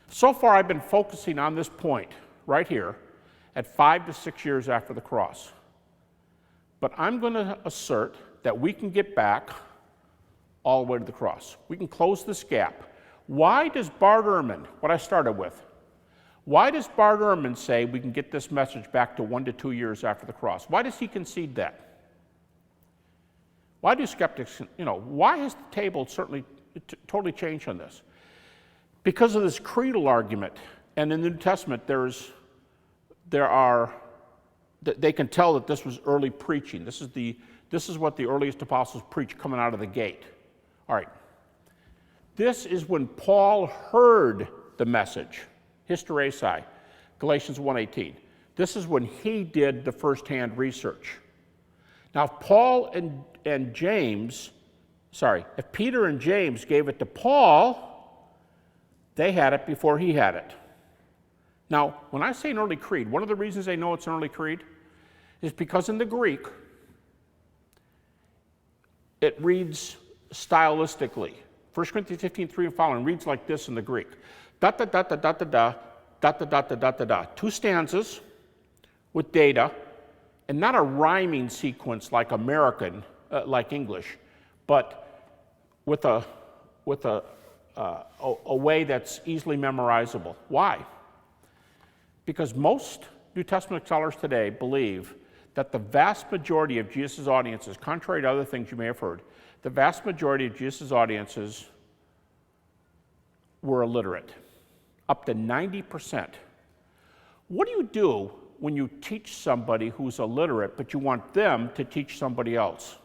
Speaker 2: So far, I've been focusing on this point right here at 5 to 6 years after the cross. But I'm going to assert that we can get back all the way to the cross. We can close this gap. Why does Bart Ehrman, what I started with, why does Bart Ehrman say we can get this message back to 1 to 2 years after the cross? Why does he concede that? Why do skeptics, why has the table certainly totally changed on this? Because of this creedal argument, and in the New Testament they can tell that this was early preaching. This is what the earliest apostles preached coming out of the gate. All right. This is when Paul heard the message, hysteresis, Galatians 1:18. This is when he did the firsthand research. Now, if if Peter and James gave it to Paul, they had it before he had it. Now, when I say an early creed, one of the reasons they know it's an early creed is because in the Greek, it reads stylistically. 1 Corinthians 15:3 and following reads like this in the Greek. Da da da da da da da da da da da da da da. 2 stanzas with data, and not a rhyming sequence like like English, but with a way that's easily memorizable. Why? Because most New Testament scholars today believe that the vast majority of Jesus' audiences, contrary to other things you may have heard, the vast majority of Jesus' audiences were illiterate, up to 90%. What do you do when you teach somebody who's illiterate, but you want them to teach somebody else?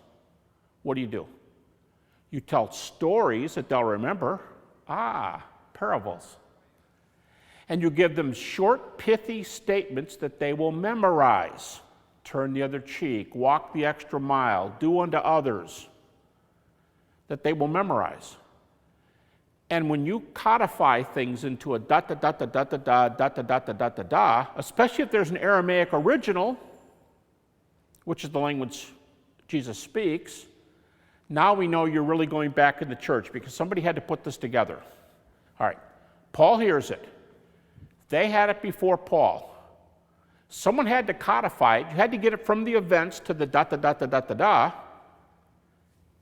Speaker 2: What do? You tell stories that they'll remember. Parables. And you give them short, pithy statements that they will memorize. Turn the other cheek, walk the extra mile, do unto others, that they will memorize. And when you codify things into a da da da da da da da da da da da da da, especially if there's an Aramaic original, which is the language Jesus speaks, now we know you're really going back in the church because somebody had to put this together. All right, Paul hears it. They had it before Paul. Someone had to codify it. You had to get it from the events to the da da da da da da da,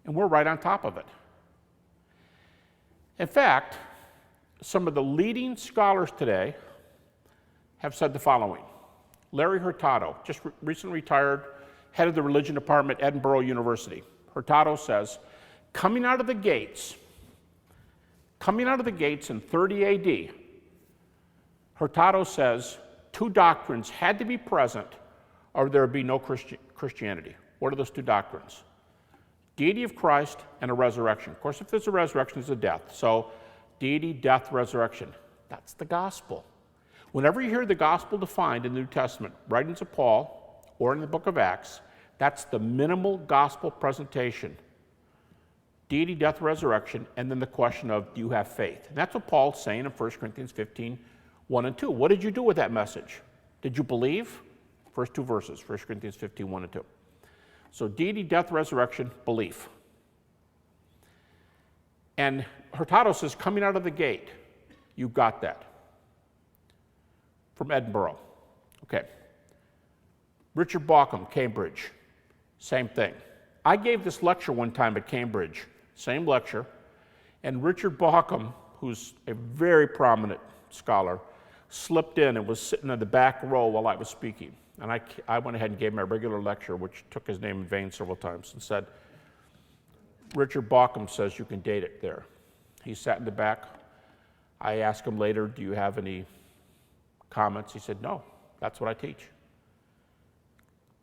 Speaker 2: and we're right on top of it. In fact, some of the leading scholars today have said the following. Larry Hurtado, just recently retired, head of the religion department at Edinburgh University. Hurtado says, coming out of the gates in 30 AD, Hurtado says 2 doctrines had to be present or there would be no Christianity. What are those 2 doctrines? Deity of Christ and a resurrection. Of course, if there's a resurrection, there's a death. So deity, death, resurrection. That's the gospel. Whenever you hear the gospel defined in the New Testament, writings of Paul or in the book of Acts, that's the minimal gospel presentation. Deity, death, resurrection, and then the question of, do you have faith? And that's what Paul's saying in 1 Corinthians 15, 1 and 2. What did you do with that message? Did you believe? First 2 verses, 1 Corinthians 15, 1 and 2. So deity, death, resurrection, belief. And Hurtado says, coming out of the gate, you got that. From Edinburgh. Okay. Richard Bauckham, Cambridge. Same thing. I gave this lecture one time at Cambridge, same lecture, and Richard Bauckham, who's a very prominent scholar, slipped in and was sitting in the back row while I was speaking. And I went ahead and gave him a regular lecture, which took his name in vain several times, and said, Richard Bauckham says you can date it there. He sat in the back. I asked him later, do you have any comments? He said, no, that's what I teach.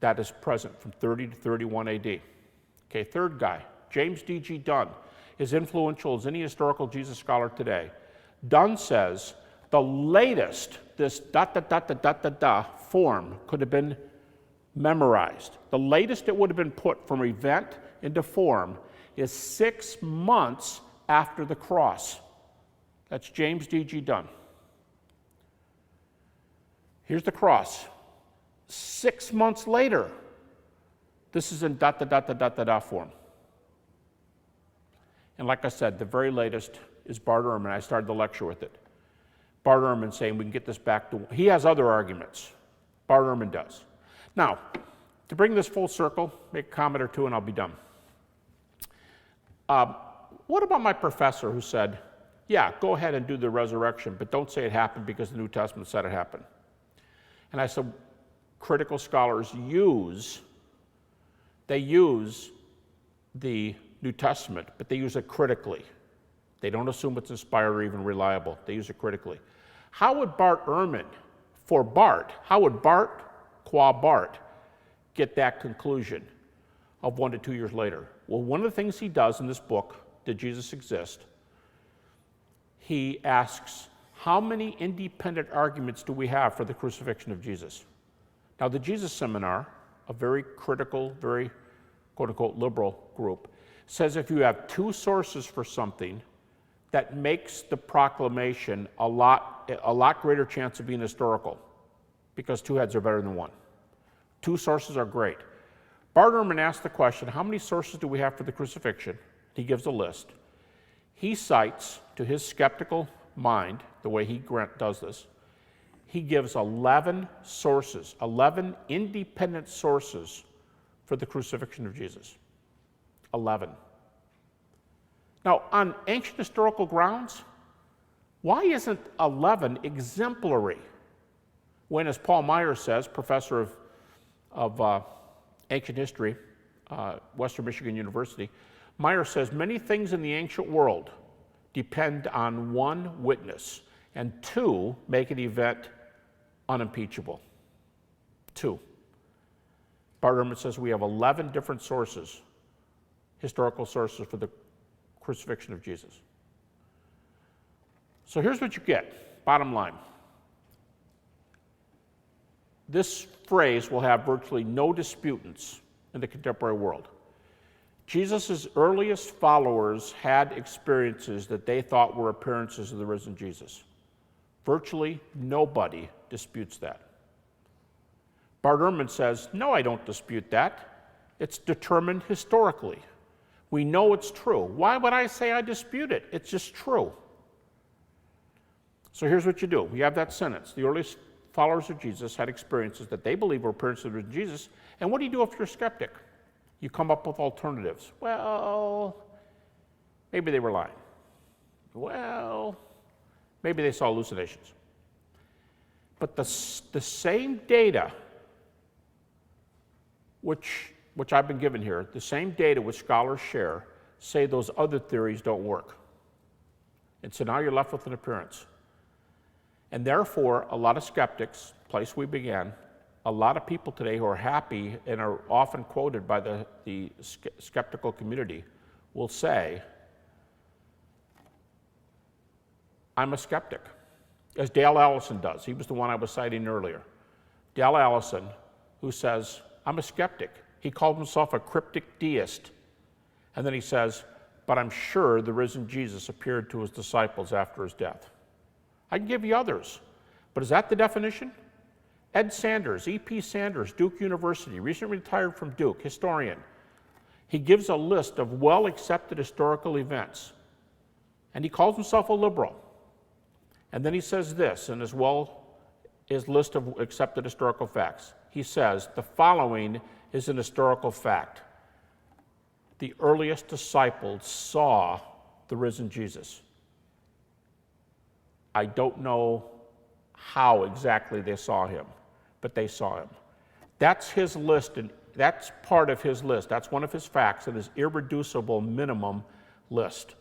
Speaker 2: That is present from 30 to 31 AD. Okay, third guy, James D.G. Dunn, as influential as any historical Jesus scholar today. Dunn says the latest this form could have been memorized. The latest it would have been put from event into form is 6 months after the cross. That's James D.G. Dunn. Here's the cross. 6 months later, this is in form. And like I said, the very latest is Bart Ehrman. I started the lecture with it. Bart Ehrman saying we can get this back to, he has other arguments. Bart Ehrman does. Now, to bring this full circle, make a comment or two and I'll be done. What about my professor who said, yeah, go ahead and do the resurrection, but don't say it happened because the New Testament said it happened. And I said, critical scholars use the New Testament, but they use it critically. They don't assume it's inspired or even reliable. They use it critically. How would Bart Ehrman, for Bart, how would Bart, qua Bart, get that conclusion of 1 to 2 years later? Well, one of the things he does in this book, Did Jesus Exist? He asks, how many independent arguments do we have for the crucifixion of Jesus? Now, the Jesus Seminar, a very critical, very quote-unquote liberal group, says if you have two sources for something, that makes the proclamation a lot greater chance of being historical, because two heads are better than one. Two sources are great. Bart Ehrman asked the question, how many sources do we have for the crucifixion? He gives a list. He cites, to his skeptical mind, the way he does this, he gives 11 sources, 11 independent sources for the crucifixion of Jesus. 11. Now, on ancient historical grounds, why isn't 11 exemplary? When, as Paul Meyer says, professor of ancient history, Western Michigan University, Meyer says many things in the ancient world depend on one witness, and two make an event unimpeachable. Two. Bart Ehrman says we have 11 different sources, historical sources for the crucifixion of Jesus. So here's what you get, bottom line. This phrase will have virtually no disputants in the contemporary world. Jesus' earliest followers had experiences that they thought were appearances of the risen Jesus. Virtually nobody disputes that. Bart Ehrman says, no, I don't dispute that. It's determined historically. We know it's true. Why would I say I dispute it? It's just true. So here's what you do. You have that sentence. The earliest followers of Jesus had experiences that they believe were appearances of the risen Jesus. And what do you do if you're a skeptic? You come up with alternatives. Well, maybe they were lying. Well, maybe they saw hallucinations. But the same data, which I've been given here, the same data which scholars share, say those other theories don't work. And so now you're left with an appearance. And therefore, a lot of skeptics, place we began, a lot of people today who are happy and are often quoted by the skeptical community will say, I'm a skeptic, as Dale Allison does. He was the one I was citing earlier. Dale Allison, who says, I'm a skeptic. He called himself a cryptic deist. And then he says, but I'm sure the risen Jesus appeared to his disciples after his death. I can give you others, but is that the definition? Ed Sanders, E.P. Sanders, Duke University, recently retired from Duke, historian. He gives a list of well-accepted historical events, and he calls himself a liberal. And then he says this in his list of accepted historical facts. He says, the following is an historical fact. The earliest disciples saw the risen Jesus. I don't know how exactly they saw him, but they saw him. That's his list, and that's part of his list. That's one of his facts in his irreducible minimum list.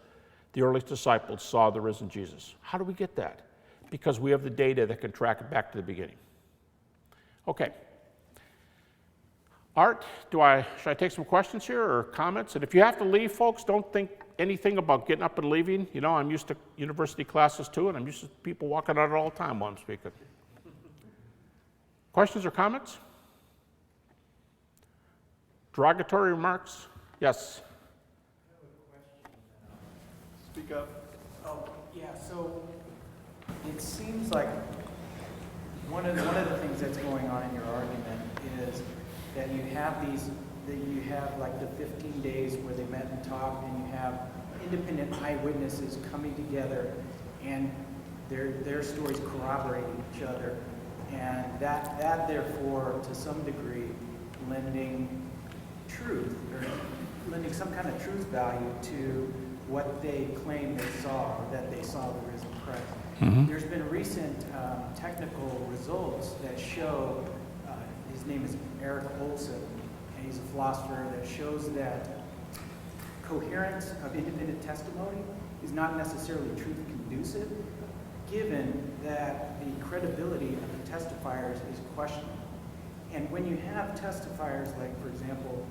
Speaker 2: The earliest disciples saw the risen Jesus. How do we get that? Because we have the data that can track it back to the beginning. Okay. Art, should I take some questions here or comments? And if you have to leave, folks, don't think anything about getting up and leaving. You know, I'm used to university classes too, and I'm used to people walking out all the time while I'm speaking. Questions or comments? Derogatory remarks? Yes.
Speaker 3: Speak up.
Speaker 4: Oh, yeah, so it seems like one of the things that's going on in your argument is that you have like the 15 days where they met and talked, and you have independent eyewitnesses coming together and their stories corroborating each other, and that therefore, to some degree, lending truth, or lending some kind of truth value to what they claim they saw, or that they saw the risen Christ.
Speaker 2: Mm-hmm.
Speaker 4: There's been recent technical results that show, his name is Eric Olson, and he's a philosopher, that shows that coherence of independent testimony is not necessarily truth conducive, given that the credibility of the testifiers is questionable. And when you have testifiers like, for example,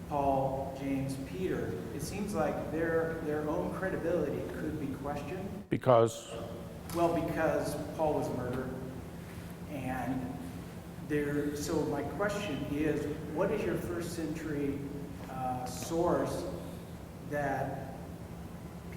Speaker 4: Paul, James, Peter, it seems like their own credibility could be questioned.
Speaker 2: Because?
Speaker 4: Well, because Paul was murdered, and so my question is, what is your first century source that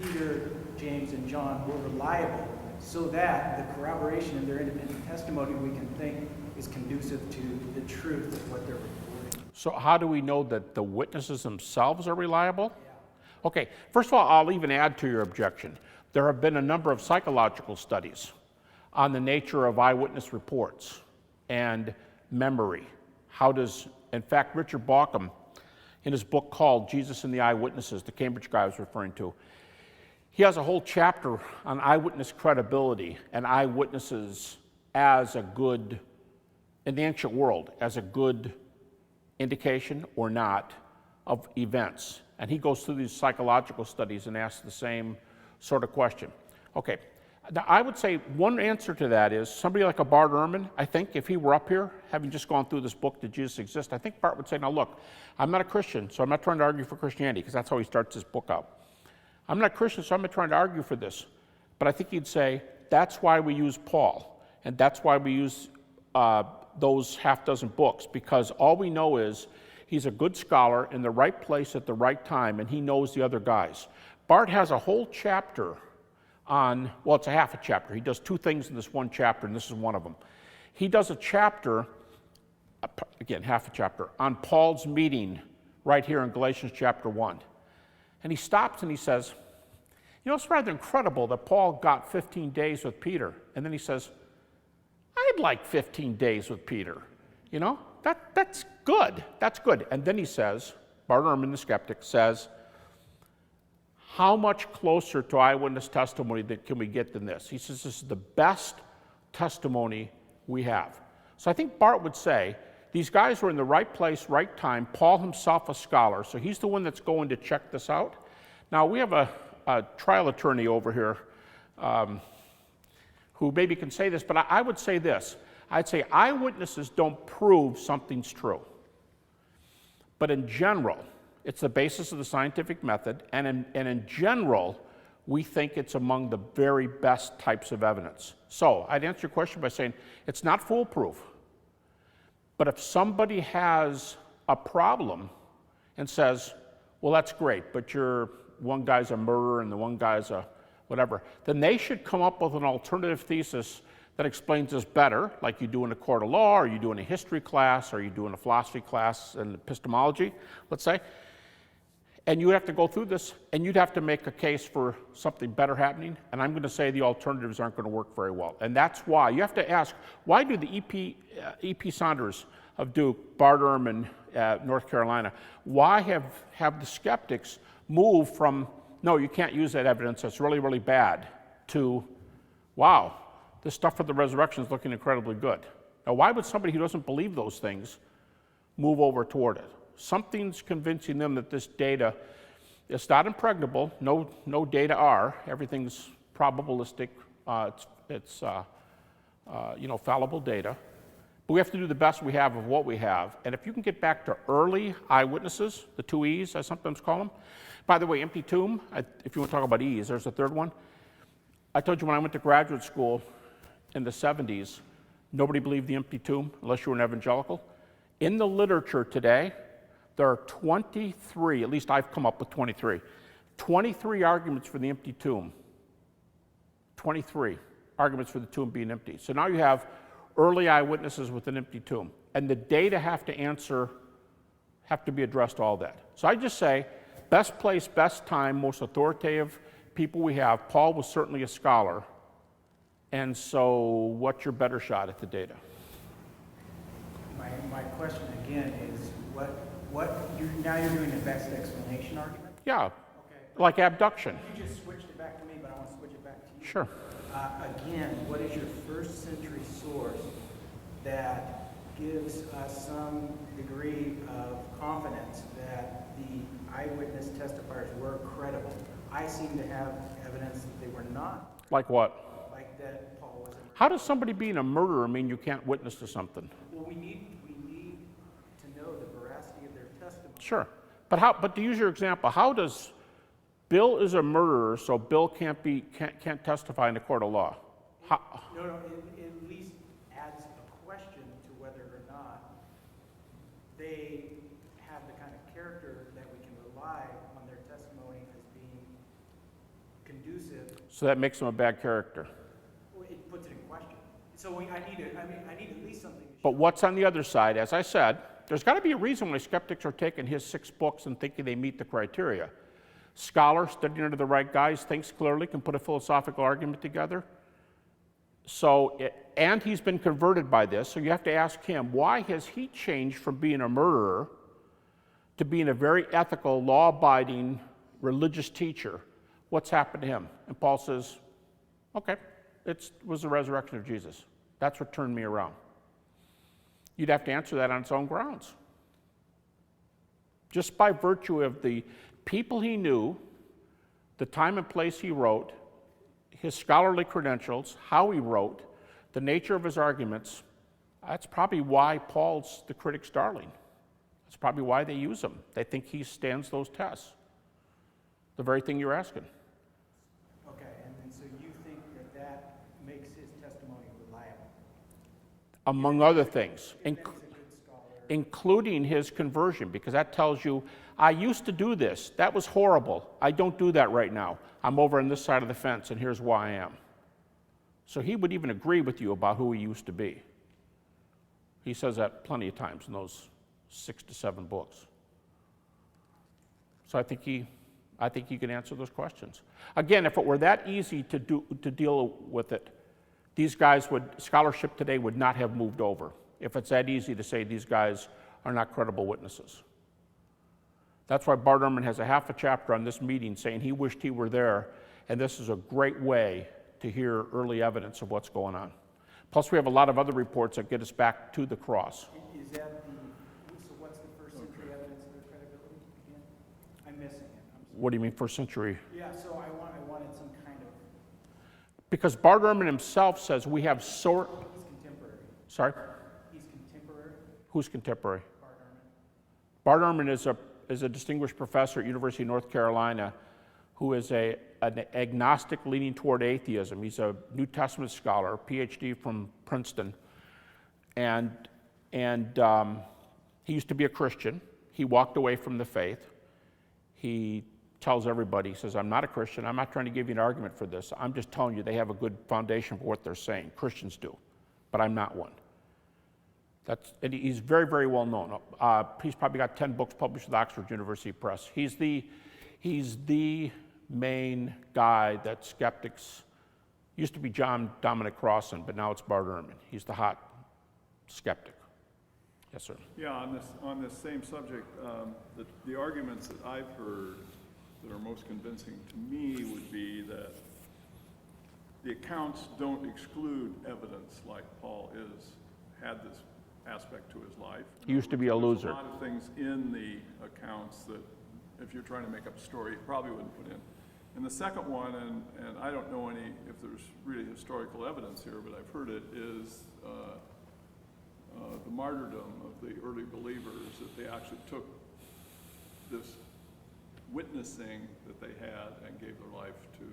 Speaker 4: Peter, James, and John were reliable, so that the corroboration of their independent testimony we can think is conducive to the truth of what they're reporting?
Speaker 2: So how do we know that the witnesses themselves are reliable? Yeah. Okay, first of all, I'll even add to your objection. There have been a number of psychological studies on the nature of eyewitness reports and memory. In fact, Richard Bauckham, in his book called Jesus and the Eyewitnesses, the Cambridge guy I was referring to, he has a whole chapter on eyewitness credibility and eyewitnesses as a good, in the ancient world, as a good indication or not of events. And he goes through these psychological studies and asks the same sort of question. Okay, now I would say one answer to that is somebody like a Bart Ehrman. I think if he were up here, having just gone through this book, Did Jesus Exist? I think Bart would say, now look, I'm not a Christian, so I'm not trying to argue for Christianity, because that's how he starts his book out. I'm not a Christian, so I'm not trying to argue for this. But I think he'd say, that's why we use Paul, and that's why we use those half dozen books, because all we know is he's a good scholar in the right place at the right time, and he knows the other guys. Bart has a whole chapter on, well, it's a half a chapter. He does two things in this one chapter, and this is one of them. He does a chapter, again, half a chapter, on Paul's meeting right here in Galatians chapter 1. And he stops and he says, you know, it's rather incredible that Paul got 15 days with Peter. And then he says, I'd like 15 days with Peter. You know, that's good. That's good. And then he says, Bart Ehrman, the skeptic, says, how much closer to eyewitness testimony can we get than this? He says this is the best testimony we have. So I think Bart would say these guys were in the right place, right time. Paul himself a scholar, so he's the one that's going to check this out. Now we have a trial attorney over here who maybe can say this, but I would say this. I'd say eyewitnesses don't prove something's true. But in general, it's the basis of the scientific method, and in general, we think it's among the very best types of evidence. So I'd answer your question by saying it's not foolproof. But if somebody has a problem and says, well, that's great, but one guy's a murderer and the one guy's a whatever, then they should come up with an alternative thesis that explains this better, like you do in a court of law, or you do in a history class, or you do in a philosophy class in epistemology, let's say. And you have to go through this, and you'd have to make a case for something better happening, and I'm going to say the alternatives aren't going to work very well. And that's why you have to ask, why do the E.P. Saunders of Duke, Bart Ehrman at North Carolina, why have the skeptics move from, no, you can't use that evidence, that's really, really bad, to, wow, this stuff for the resurrection is looking incredibly good. Now, why would somebody who doesn't believe those things move over toward it? Something's convincing them that this data is not impregnable. No data are. Everything's probabilistic. It's fallible data. But we have to do the best we have of what we have. And if you can get back to early eyewitnesses, the 2 E's, I sometimes call them. By the way, empty tomb, if you want to talk about E's, there's a third one. I told you when I went to graduate school in the 70s, nobody believed the empty tomb unless you were an evangelical. In the literature today, there are 23, at least I've come up with 23 arguments for the empty tomb. 23 arguments for the tomb being empty. So now you have early eyewitnesses with an empty tomb. And the data have to be addressed all that. So I just say, best place, best time, most authoritative people we have. Paul was certainly a scholar. And so what's your better shot at the data?
Speaker 4: My question again is, now you're doing the best explanation argument?
Speaker 2: Yeah,
Speaker 4: Okay.
Speaker 2: like abduction.
Speaker 4: You just switched it back to me, but I want to switch it back to you.
Speaker 2: Sure.
Speaker 4: Again, what is your first century source that gives us some degree of confidence that the eyewitness testifiers were credible? I seem to have evidence that they were not,
Speaker 2: Like what?
Speaker 4: like that Paul wasn't.
Speaker 2: How does somebody being a murderer mean you can't witness to something?
Speaker 4: Well, we need to know the veracity of their testimony.
Speaker 2: Sure. But to use your example, how does Bill is a murderer, so Bill can't can't testify in a court of law?
Speaker 4: No, it at least adds a question to whether or not they have the kind of character that we can rely on their testimony as being conducive.
Speaker 2: So that makes him a bad character.
Speaker 4: Well, it puts it in question. So I need at least something to show.
Speaker 2: But what's on the other side? As I said, there's got to be a reason why skeptics are taking his 6 books and thinking they meet the criteria. Scholar, studying under the right guys, thinks clearly, can put a philosophical argument together. And he's been converted by this, so you have to ask him, why has he changed from being a murderer to being a very ethical, law-abiding, religious teacher? What's happened to him? And Paul says, okay, it was the resurrection of Jesus. That's what turned me around. You'd have to answer that on its own grounds. Just by virtue of the people he knew, the time and place he wrote, his scholarly credentials, how he wrote, the nature of his arguments, that's probably why Paul's the critic's darling. That's probably why they use him. They think he stands those tests. The very thing you're asking.
Speaker 4: Okay, and so you think that makes his testimony reliable?
Speaker 2: Among other things,
Speaker 4: That he's a good scholar.
Speaker 2: including his conversion, because that tells you, I used to do this. That was horrible. I don't do that right now. I'm over on this side of the fence, and here's why I am. So he would even agree with you about who he used to be. He says that plenty of times in those 6 to 7 books. So I think he can answer those questions. Again, if it were that easy to deal with it, these guys scholarship today would not have moved over. If it's that easy to say these guys are not credible witnesses. That's why Bart Ehrman has a half a chapter on this meeting saying he wished he were there, and this is a great way to hear early evidence of what's going on. Plus, we have a lot of other reports that get us back to the cross.
Speaker 4: Is that so what's the first century evidence of their credibility again? I'm missing it. I'm sorry.
Speaker 2: What do you mean, first century?
Speaker 4: Yeah, so I wanted some kind of,
Speaker 2: Because Bart Ehrman himself says we have
Speaker 4: he's contemporary.
Speaker 2: Sorry?
Speaker 4: He's contemporary,
Speaker 2: Who's contemporary?
Speaker 4: Bart Ehrman.
Speaker 2: Bart Ehrman is a distinguished professor at University of North Carolina who is an agnostic leaning toward atheism. He's a New Testament scholar, PhD from Princeton. And he used to be a Christian. He walked away from the faith. He tells everybody, he says, I'm not a Christian. I'm not trying to give you an argument for this. I'm just telling you they have a good foundation for what they're saying. Christians do, but I'm not one. And he's very, very well known. He's probably got 10 books published with Oxford University Press. He's the main guy that skeptics, used to be John Dominic Crossan, but now it's Bart Ehrman. He's the hot skeptic. Yes, sir.
Speaker 3: Yeah, on this same subject, the arguments that I've heard that are most convincing to me would be that the accounts don't exclude evidence like Paul had this aspect to his life.
Speaker 2: He used to be a loser.
Speaker 3: There's a lot of things in the accounts that if you're trying to make up a story, you probably wouldn't put in. And the second one, and I don't know if there's really historical evidence here, but I've heard it, is the martyrdom of the early believers, that they actually took this witnessing that they had and gave their life to,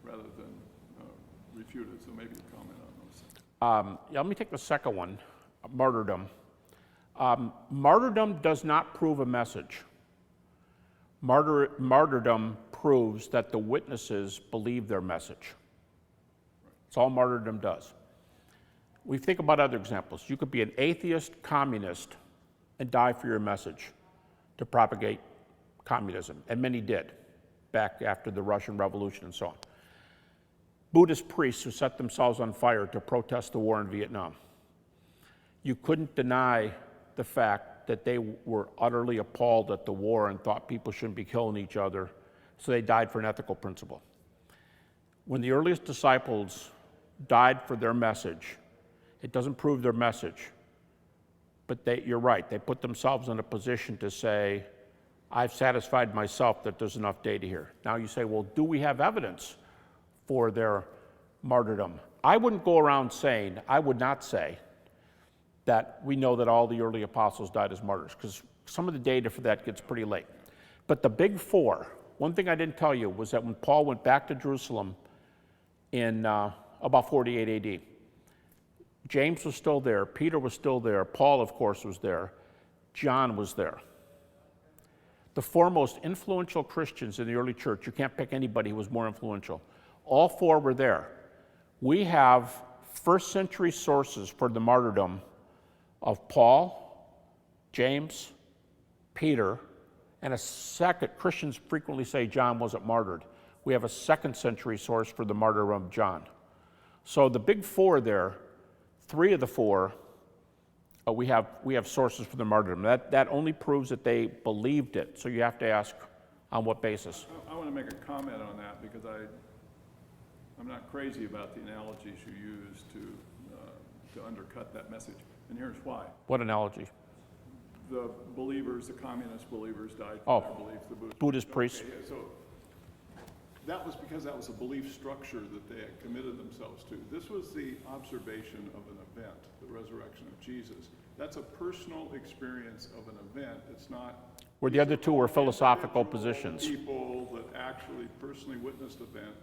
Speaker 3: rather than refute it. So maybe you comment on those.
Speaker 2: Let me take the second one, martyrdom. Martyrdom does not prove a message. Martyrdom proves that the witnesses believe their message. That's all martyrdom does. We think about other examples. You could be an atheist communist and die for your message to propagate communism, and many did, back after the Russian Revolution and so on. Buddhist priests who set themselves on fire to protest the war in Vietnam. You couldn't deny the fact that they were utterly appalled at the war and thought people shouldn't be killing each other, so they died for an ethical principle. When the earliest disciples died for their message, it doesn't prove their message, but you're right, they put themselves in a position to say, I've satisfied myself that there's enough data here. Now you say, well, do we have evidence for their martyrdom? I wouldn't go around saying, I would not say that we know that all the early apostles died as martyrs, because some of the data for that gets pretty late. But the big four, one thing I didn't tell you was that when Paul went back to Jerusalem in about 48 AD, James was still there, Peter was still there, Paul, of course, was there, John was there. The four most influential Christians in the early church, you can't pick anybody who was more influential, all four were there. We have first century sources for the martyrdom of Paul, James, Peter, and a second, Christians frequently say John wasn't martyred. We have a second century source for the martyrdom of John. So the big four there, three of the four, we have sources for the martyrdom. That only proves that they believed it. So you have to ask, on what basis?
Speaker 3: I want to make a comment on that because I'm not crazy about the analogies you use to undercut that message. And here's why.
Speaker 2: What analogy?
Speaker 3: The believers, the communist believers died for their beliefs. The
Speaker 2: Buddhist priests.
Speaker 3: Okay, so that was because that was a belief structure that they had committed themselves to. This was the observation of an event, the resurrection of Jesus. That's a personal experience of an event. It's not...
Speaker 2: Where the other two were philosophical positions.
Speaker 3: People that actually personally witnessed event.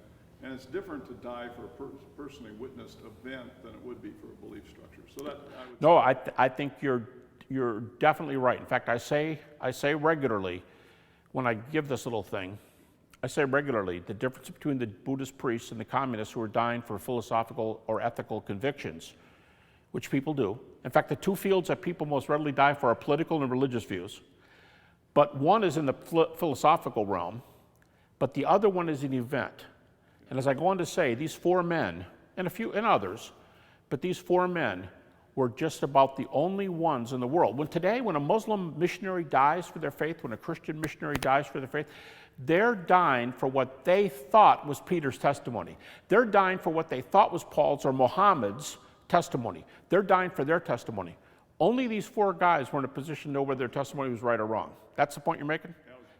Speaker 3: And it's different to die for a personally witnessed event than it would be for a belief structure. So that I would
Speaker 2: No, I think you're definitely right. In fact, I say regularly, when I give this little thing, I say regularly, the difference between the Buddhist priests and the communists who are dying for philosophical or ethical convictions, which people do. In fact, the two fields that people most readily die for are political and religious views. But one is in the philosophical realm, but the other one is an event. And as I go on to say, these four men, and a few and others, but these four men were just about the only ones in the world. When a Muslim missionary dies for their faith, when a Christian missionary dies for their faith, they're dying for what they thought was Peter's testimony. They're dying for what they thought was Paul's or Muhammad's testimony. They're dying for their testimony. Only these four guys were in a position to know whether their testimony was right or wrong. That's the point you're making?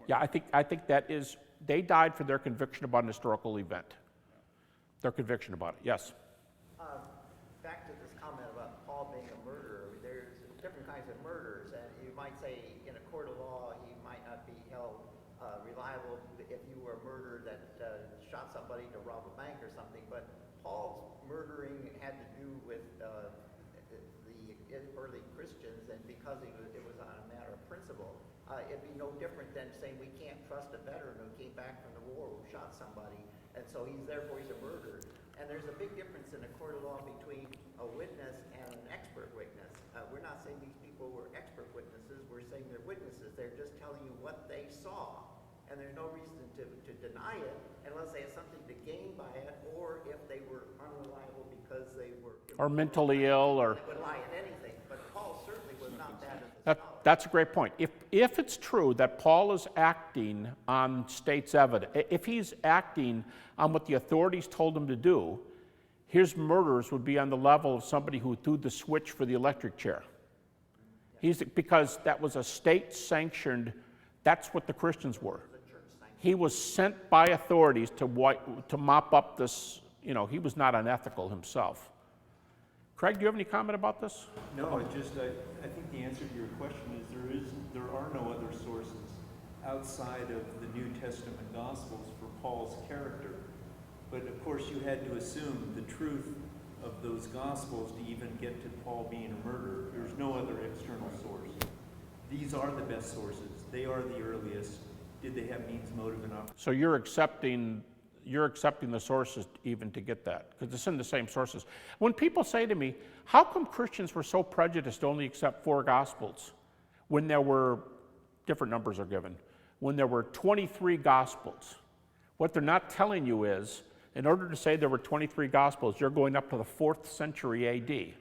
Speaker 2: Yeah, I think that is, they died for their conviction about an historical event. Their conviction about it, yes.
Speaker 5: Back to this comment about Paul being a murderer, there's different kinds of murders, and you might say in a court of law he might not be held reliable if you were a murderer that shot somebody to rob a bank or something, but Paul's murdering had to do with the early Christians, and because it was on a matter of principle, it'd be no different than saying we can't trust a veteran who came back from the war who shot somebody, and so he's a murderer. And there's a big difference in a court of law between a witness and an expert witness. We're not saying these people were expert witnesses, we're saying they're witnesses. They're just telling you what they saw. And there's no reason to deny it unless they had something to gain by it, or if they were unreliable because they were...
Speaker 2: Or mentally ill, or...
Speaker 5: They would lie at anything, but Paul certainly was not that as a scholar.
Speaker 2: That's a great point. If it's true that Paul is acting on state's evidence, if he's acting on what the authorities told him to do, his murders would be on the level of somebody who threw the switch for the electric chair. Because that was a state-sanctioned, that's what the Christians were. He was sent by authorities to mop up this, he was not unethical himself. Craig, do you have any comment about this?
Speaker 6: No, I think the answer to your question is there are no other sources outside of the New Testament Gospels for Paul's character. But of course you had to assume the truth of those Gospels to even get to Paul being a murderer. There's no other external source. These are the best sources. They are the earliest. Did they have means, motive, and opportunity?
Speaker 2: So you're accepting the sources even to get that, because it's in the same sources. When people say to me, how come Christians were so prejudiced to only accept four Gospels when there were different numbers are given? when there were 23 Gospels. What they're not telling you is, in order to say there were 23 Gospels, you're going up to the 4th century AD.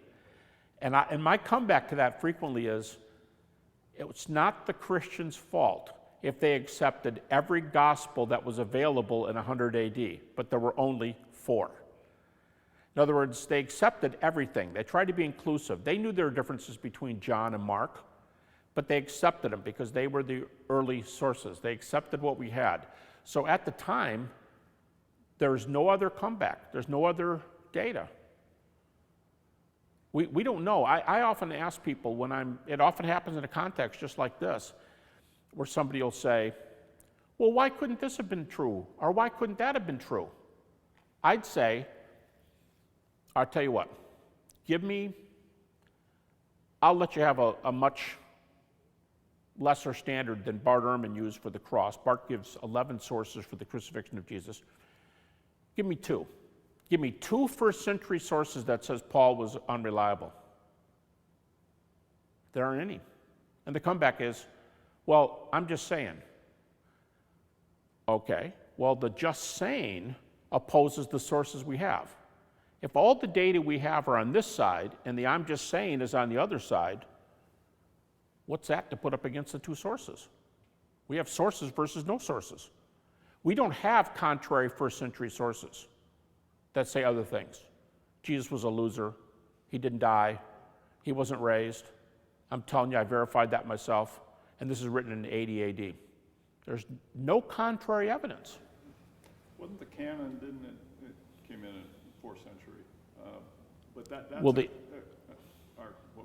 Speaker 2: And my comeback to that frequently is, it's not the Christians' fault if they accepted every gospel that was available in 100 AD, but there were only 4. In other words, they accepted everything. They tried to be inclusive. They knew there were differences between John and Mark, but they accepted them because they were the early sources. They accepted what we had. So at the time, there's no other comeback. There's no other data. We don't know. I often ask people it often happens in a context just like this, where somebody will say, well, why couldn't this have been true? Or why couldn't that have been true? I'd say, I'll tell you what, I'll let you have a much lesser standard than Bart Ehrman used for the cross. Bart gives 11 sources for the crucifixion of Jesus. Give me 2. Give me 2 first-century sources that says Paul was unreliable. There aren't any. And the comeback is, well, I'm just saying. Okay, well, the just saying opposes the sources we have. If all the data we have are on this side and the I'm just saying is on the other side, what's that to put up against the 2 sources? We have sources versus no sources. We don't have contrary first-century sources that say other things. Jesus was a loser. He didn't die. He wasn't raised. I'm telling you, I verified that myself. And this is written in 80 AD. There's no contrary evidence.
Speaker 3: Wasn't the canon, didn't it came in 4th century? But that's
Speaker 2: Well,
Speaker 3: what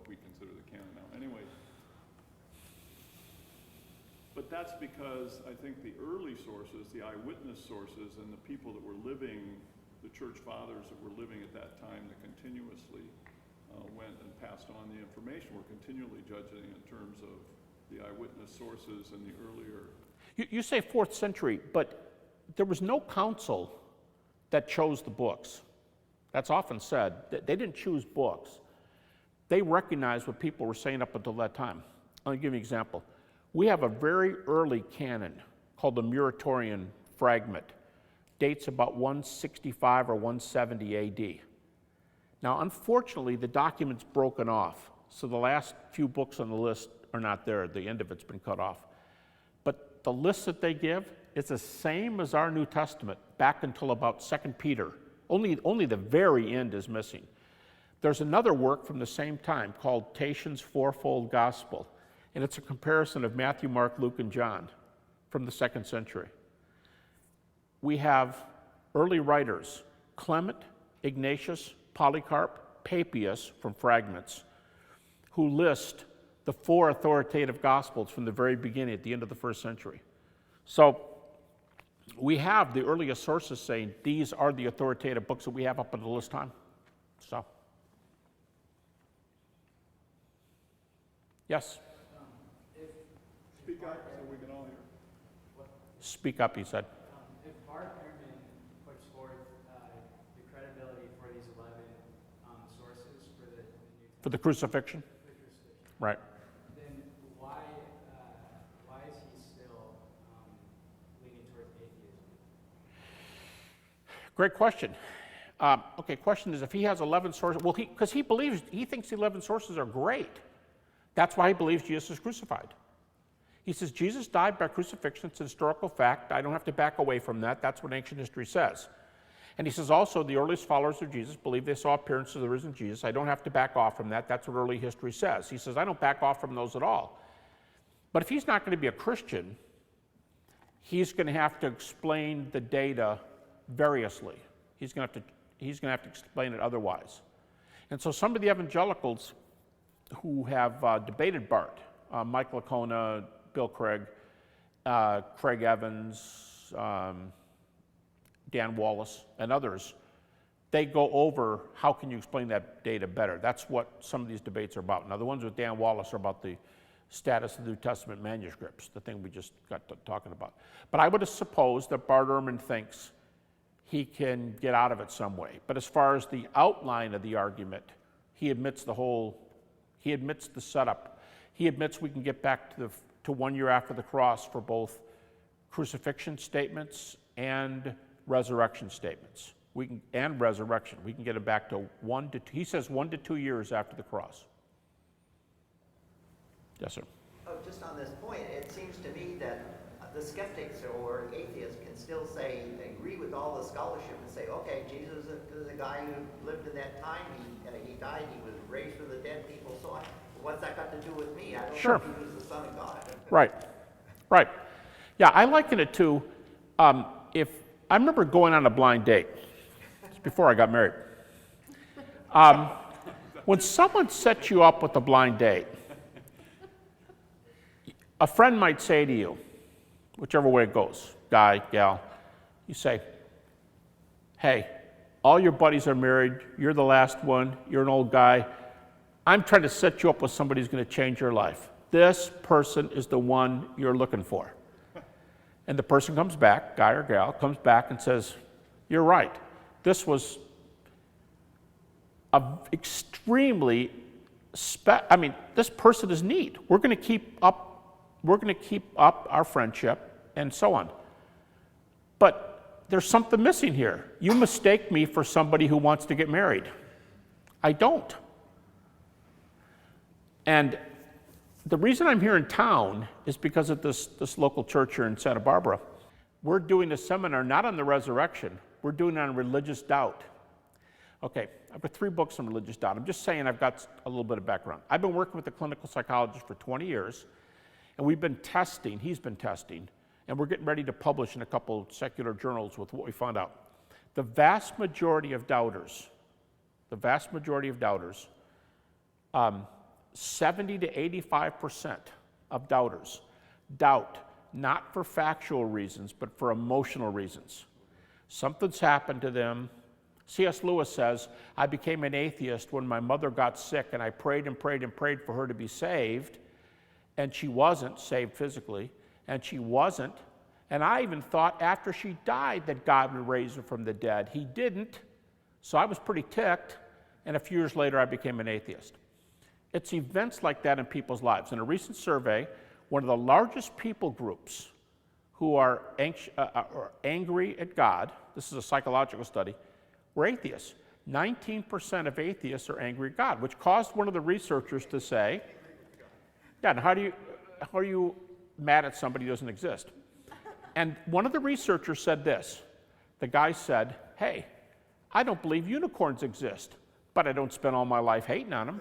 Speaker 3: we consider the canon now. Anyway, but that's because I think the early sources, the eyewitness sources, and the people that were living, the church fathers that were living at that time that continuously went and passed on the information, were continually judging in terms of the eyewitness sources and the earlier.
Speaker 2: You say 4th century, but there was no council that chose the books. That's often said. They didn't choose books. They recognized what people were saying up until that time. I'll give you an example. We have a very early canon called the Muratorian fragment. Dates about 165 or 170 AD. Now, unfortunately, the document's broken off, so the last few books on the list are not there. The end of it's been cut off. But the list that they give is the same as our New Testament, back until about 2 Peter. Only the very end is missing. There's another work from the same time called Tatian's Fourfold Gospel, and it's a comparison of Matthew, Mark, Luke, and John from the 2nd century. We have early writers, Clement, Ignatius, Polycarp, Papias from fragments, who list the 4 authoritative Gospels from the very beginning at the end of the 1st century. So we have the earliest sources saying these are the authoritative books that we have up until this time. So, yes?
Speaker 3: Speak up so we can all hear.
Speaker 2: Speak up, he said.
Speaker 7: If Bart Ehrman puts forth the credibility for these 11 sources for the New
Speaker 2: For the crucifixion?
Speaker 7: Testament,
Speaker 2: Right.
Speaker 7: then why is he still leaning towards atheism?
Speaker 2: Great question. Okay, question is, if he has 11 sources, well, because he thinks the 11 sources are great. That's why he believes Jesus is crucified. He says Jesus died by crucifixion. It's a historical fact. I don't have to back away from that. That's what ancient history says. And he says also the earliest followers of Jesus believe they saw appearances of the risen Jesus. I don't have to back off from that. That's what early history says. He says I don't back off from those at all. But if he's not going to be a Christian, he's going to have to explain the data variously. He's going to have to explain it otherwise. And so some of the evangelicals who have debated Bart, Mike Licona, Bill Craig, Craig Evans, Dan Wallace, and others, they go over how can you explain that data better. That's what some of these debates are about. Now, the ones with Dan Wallace are about the status of the New Testament manuscripts, the thing we just got to talking about. But I would suppose that Bart Ehrman thinks he can get out of it some way. But as far as the outline of the argument, he admits the setup. He admits we can get back to 1 year after the cross for both crucifixion statements and resurrection statements. And resurrection. We can get it back to 1 to 2. He says 1 to 2 years after the cross. Yes, sir.
Speaker 5: Oh, just on this point, it seems to me that the skeptics or atheists can still say, they agree with all the scholarship and say, okay, Jesus is a guy who lived in that time, he died, he was raised from the dead, people saw it. What's that got to do with me? I don't know if he was the Son of God.
Speaker 2: Right. Yeah, I liken it to, if I remember going on a blind date. It's before I got married. When someone sets you up with a blind date, a friend might say to you, whichever way it goes, guy, gal, you say, hey, all your buddies are married, you're the last one, you're an old guy, I'm trying to set you up with somebody who's going to change your life. This person is the one you're looking for. And the person comes back, guy or gal, comes back and says, you're right. This was extremely, this person is neat. We're going to keep up our friendship and so on. But there's something missing here. You mistake me for somebody who wants to get married. I don't. And the reason I'm here in town is because of this local church here in Santa Barbara. We're doing a seminar not on the resurrection, we're doing it on religious doubt. Okay, I've got 3 books on religious doubt. I'm just saying I've got a little bit of background. I've been working with a clinical psychologist for 20 years, and he's been testing, and we're getting ready to publish in a couple secular journals with what we found out. The vast majority of doubters, 70 to 85% of doubters doubt not for factual reasons, but for emotional reasons. Something's happened to them. C.S. Lewis says, I became an atheist when my mother got sick, and I prayed and prayed and prayed for her to be saved, and she wasn't saved physically, and she wasn't. And I even thought after she died that God would raise her from the dead. He didn't, so I was pretty ticked, and a few years later I became an atheist. It's events like that in people's lives. In a recent survey, one of the largest people groups who are angry at God, this is a psychological study, were atheists. 19% of atheists are angry at God, which caused one of the researchers to say, yeah, and how are you mad at somebody who doesn't exist? And one of the researchers said this. The guy said, hey, I don't believe unicorns exist, but I don't spend all my life hating on them.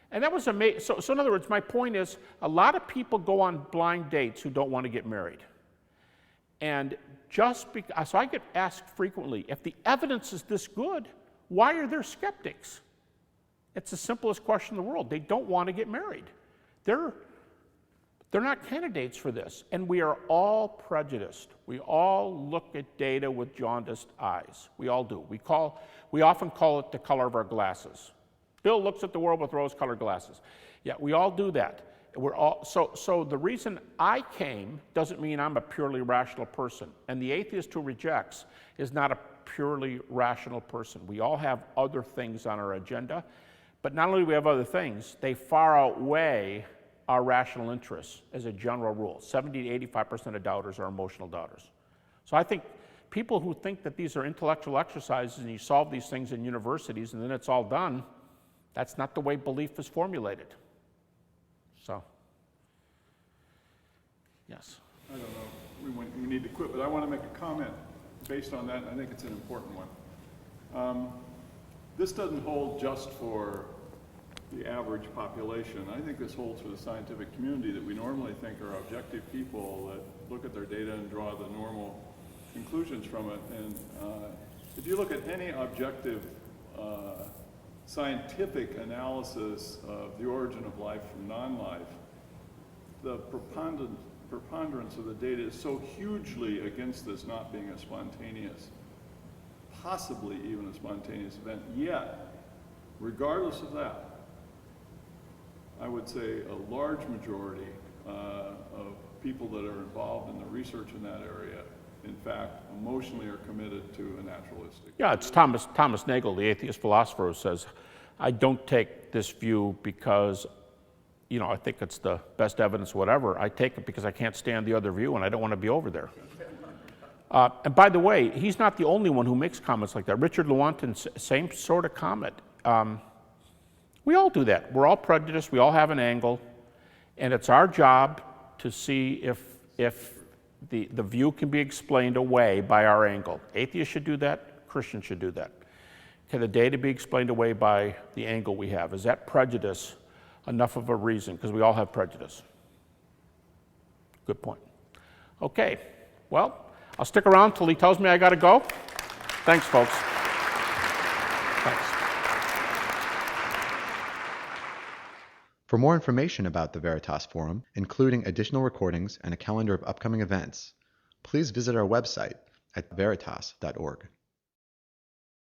Speaker 2: And that was amazing. So in other words, my point is, a lot of people go on blind dates who don't want to get married. And so I get asked frequently, if the evidence is this good, why are there skeptics? It's the simplest question in the world. They don't want to get married. They're not candidates for this. And we are all prejudiced. We all look at data with jaundiced eyes. We all do. We often call it the color of our glasses. Bill looks at the world with rose-colored glasses. Yeah, we all do that. So the reason I came doesn't mean I'm a purely rational person. And the atheist who rejects is not a purely rational person. We all have other things on our agenda. But not only do we have other things, they far outweigh our rational interests as a general rule. 70 to 85% of doubters are emotional doubters. So I think people who think that these are intellectual exercises and you solve these things in universities and then it's all done, that's not the way belief is formulated. So, yes.
Speaker 3: I don't know, we need to quit, but I want to make a comment based on that, and I think it's an important one. This doesn't hold just for the average population. I think this holds for the scientific community that we normally think are objective people that look at their data and draw the normal conclusions from it. And if you look at any objective scientific analysis of the origin of life from non-life, the preponderance of the data is so hugely against this not being a spontaneous, possibly even a spontaneous event. Yet, regardless of that, I would say a large majority of people that are involved in the research in that area, in fact, emotionally are committed to a naturalistic.
Speaker 2: Yeah, it's Thomas Nagel, the atheist philosopher, who says, I don't take this view because I think it's the best evidence, whatever. I take it because I can't stand the other view and I don't want to be over there. And by the way, he's not the only one who makes comments like that. Richard Lewontin, same sort of comment. We all do that. We're all prejudiced. We all have an angle. And it's our job to see if the view can be explained away by our angle. Atheists should do that. Christians should do that. Can the data be explained away by the angle we have? Is that prejudice enough of a reason? Because we all have prejudice. Good point. Okay. Well, I'll stick around till he tells me I got to go. Thanks, folks. Thanks.
Speaker 1: For more information about the Veritas Forum, including additional recordings and a calendar of upcoming events, please visit our website at veritas.org.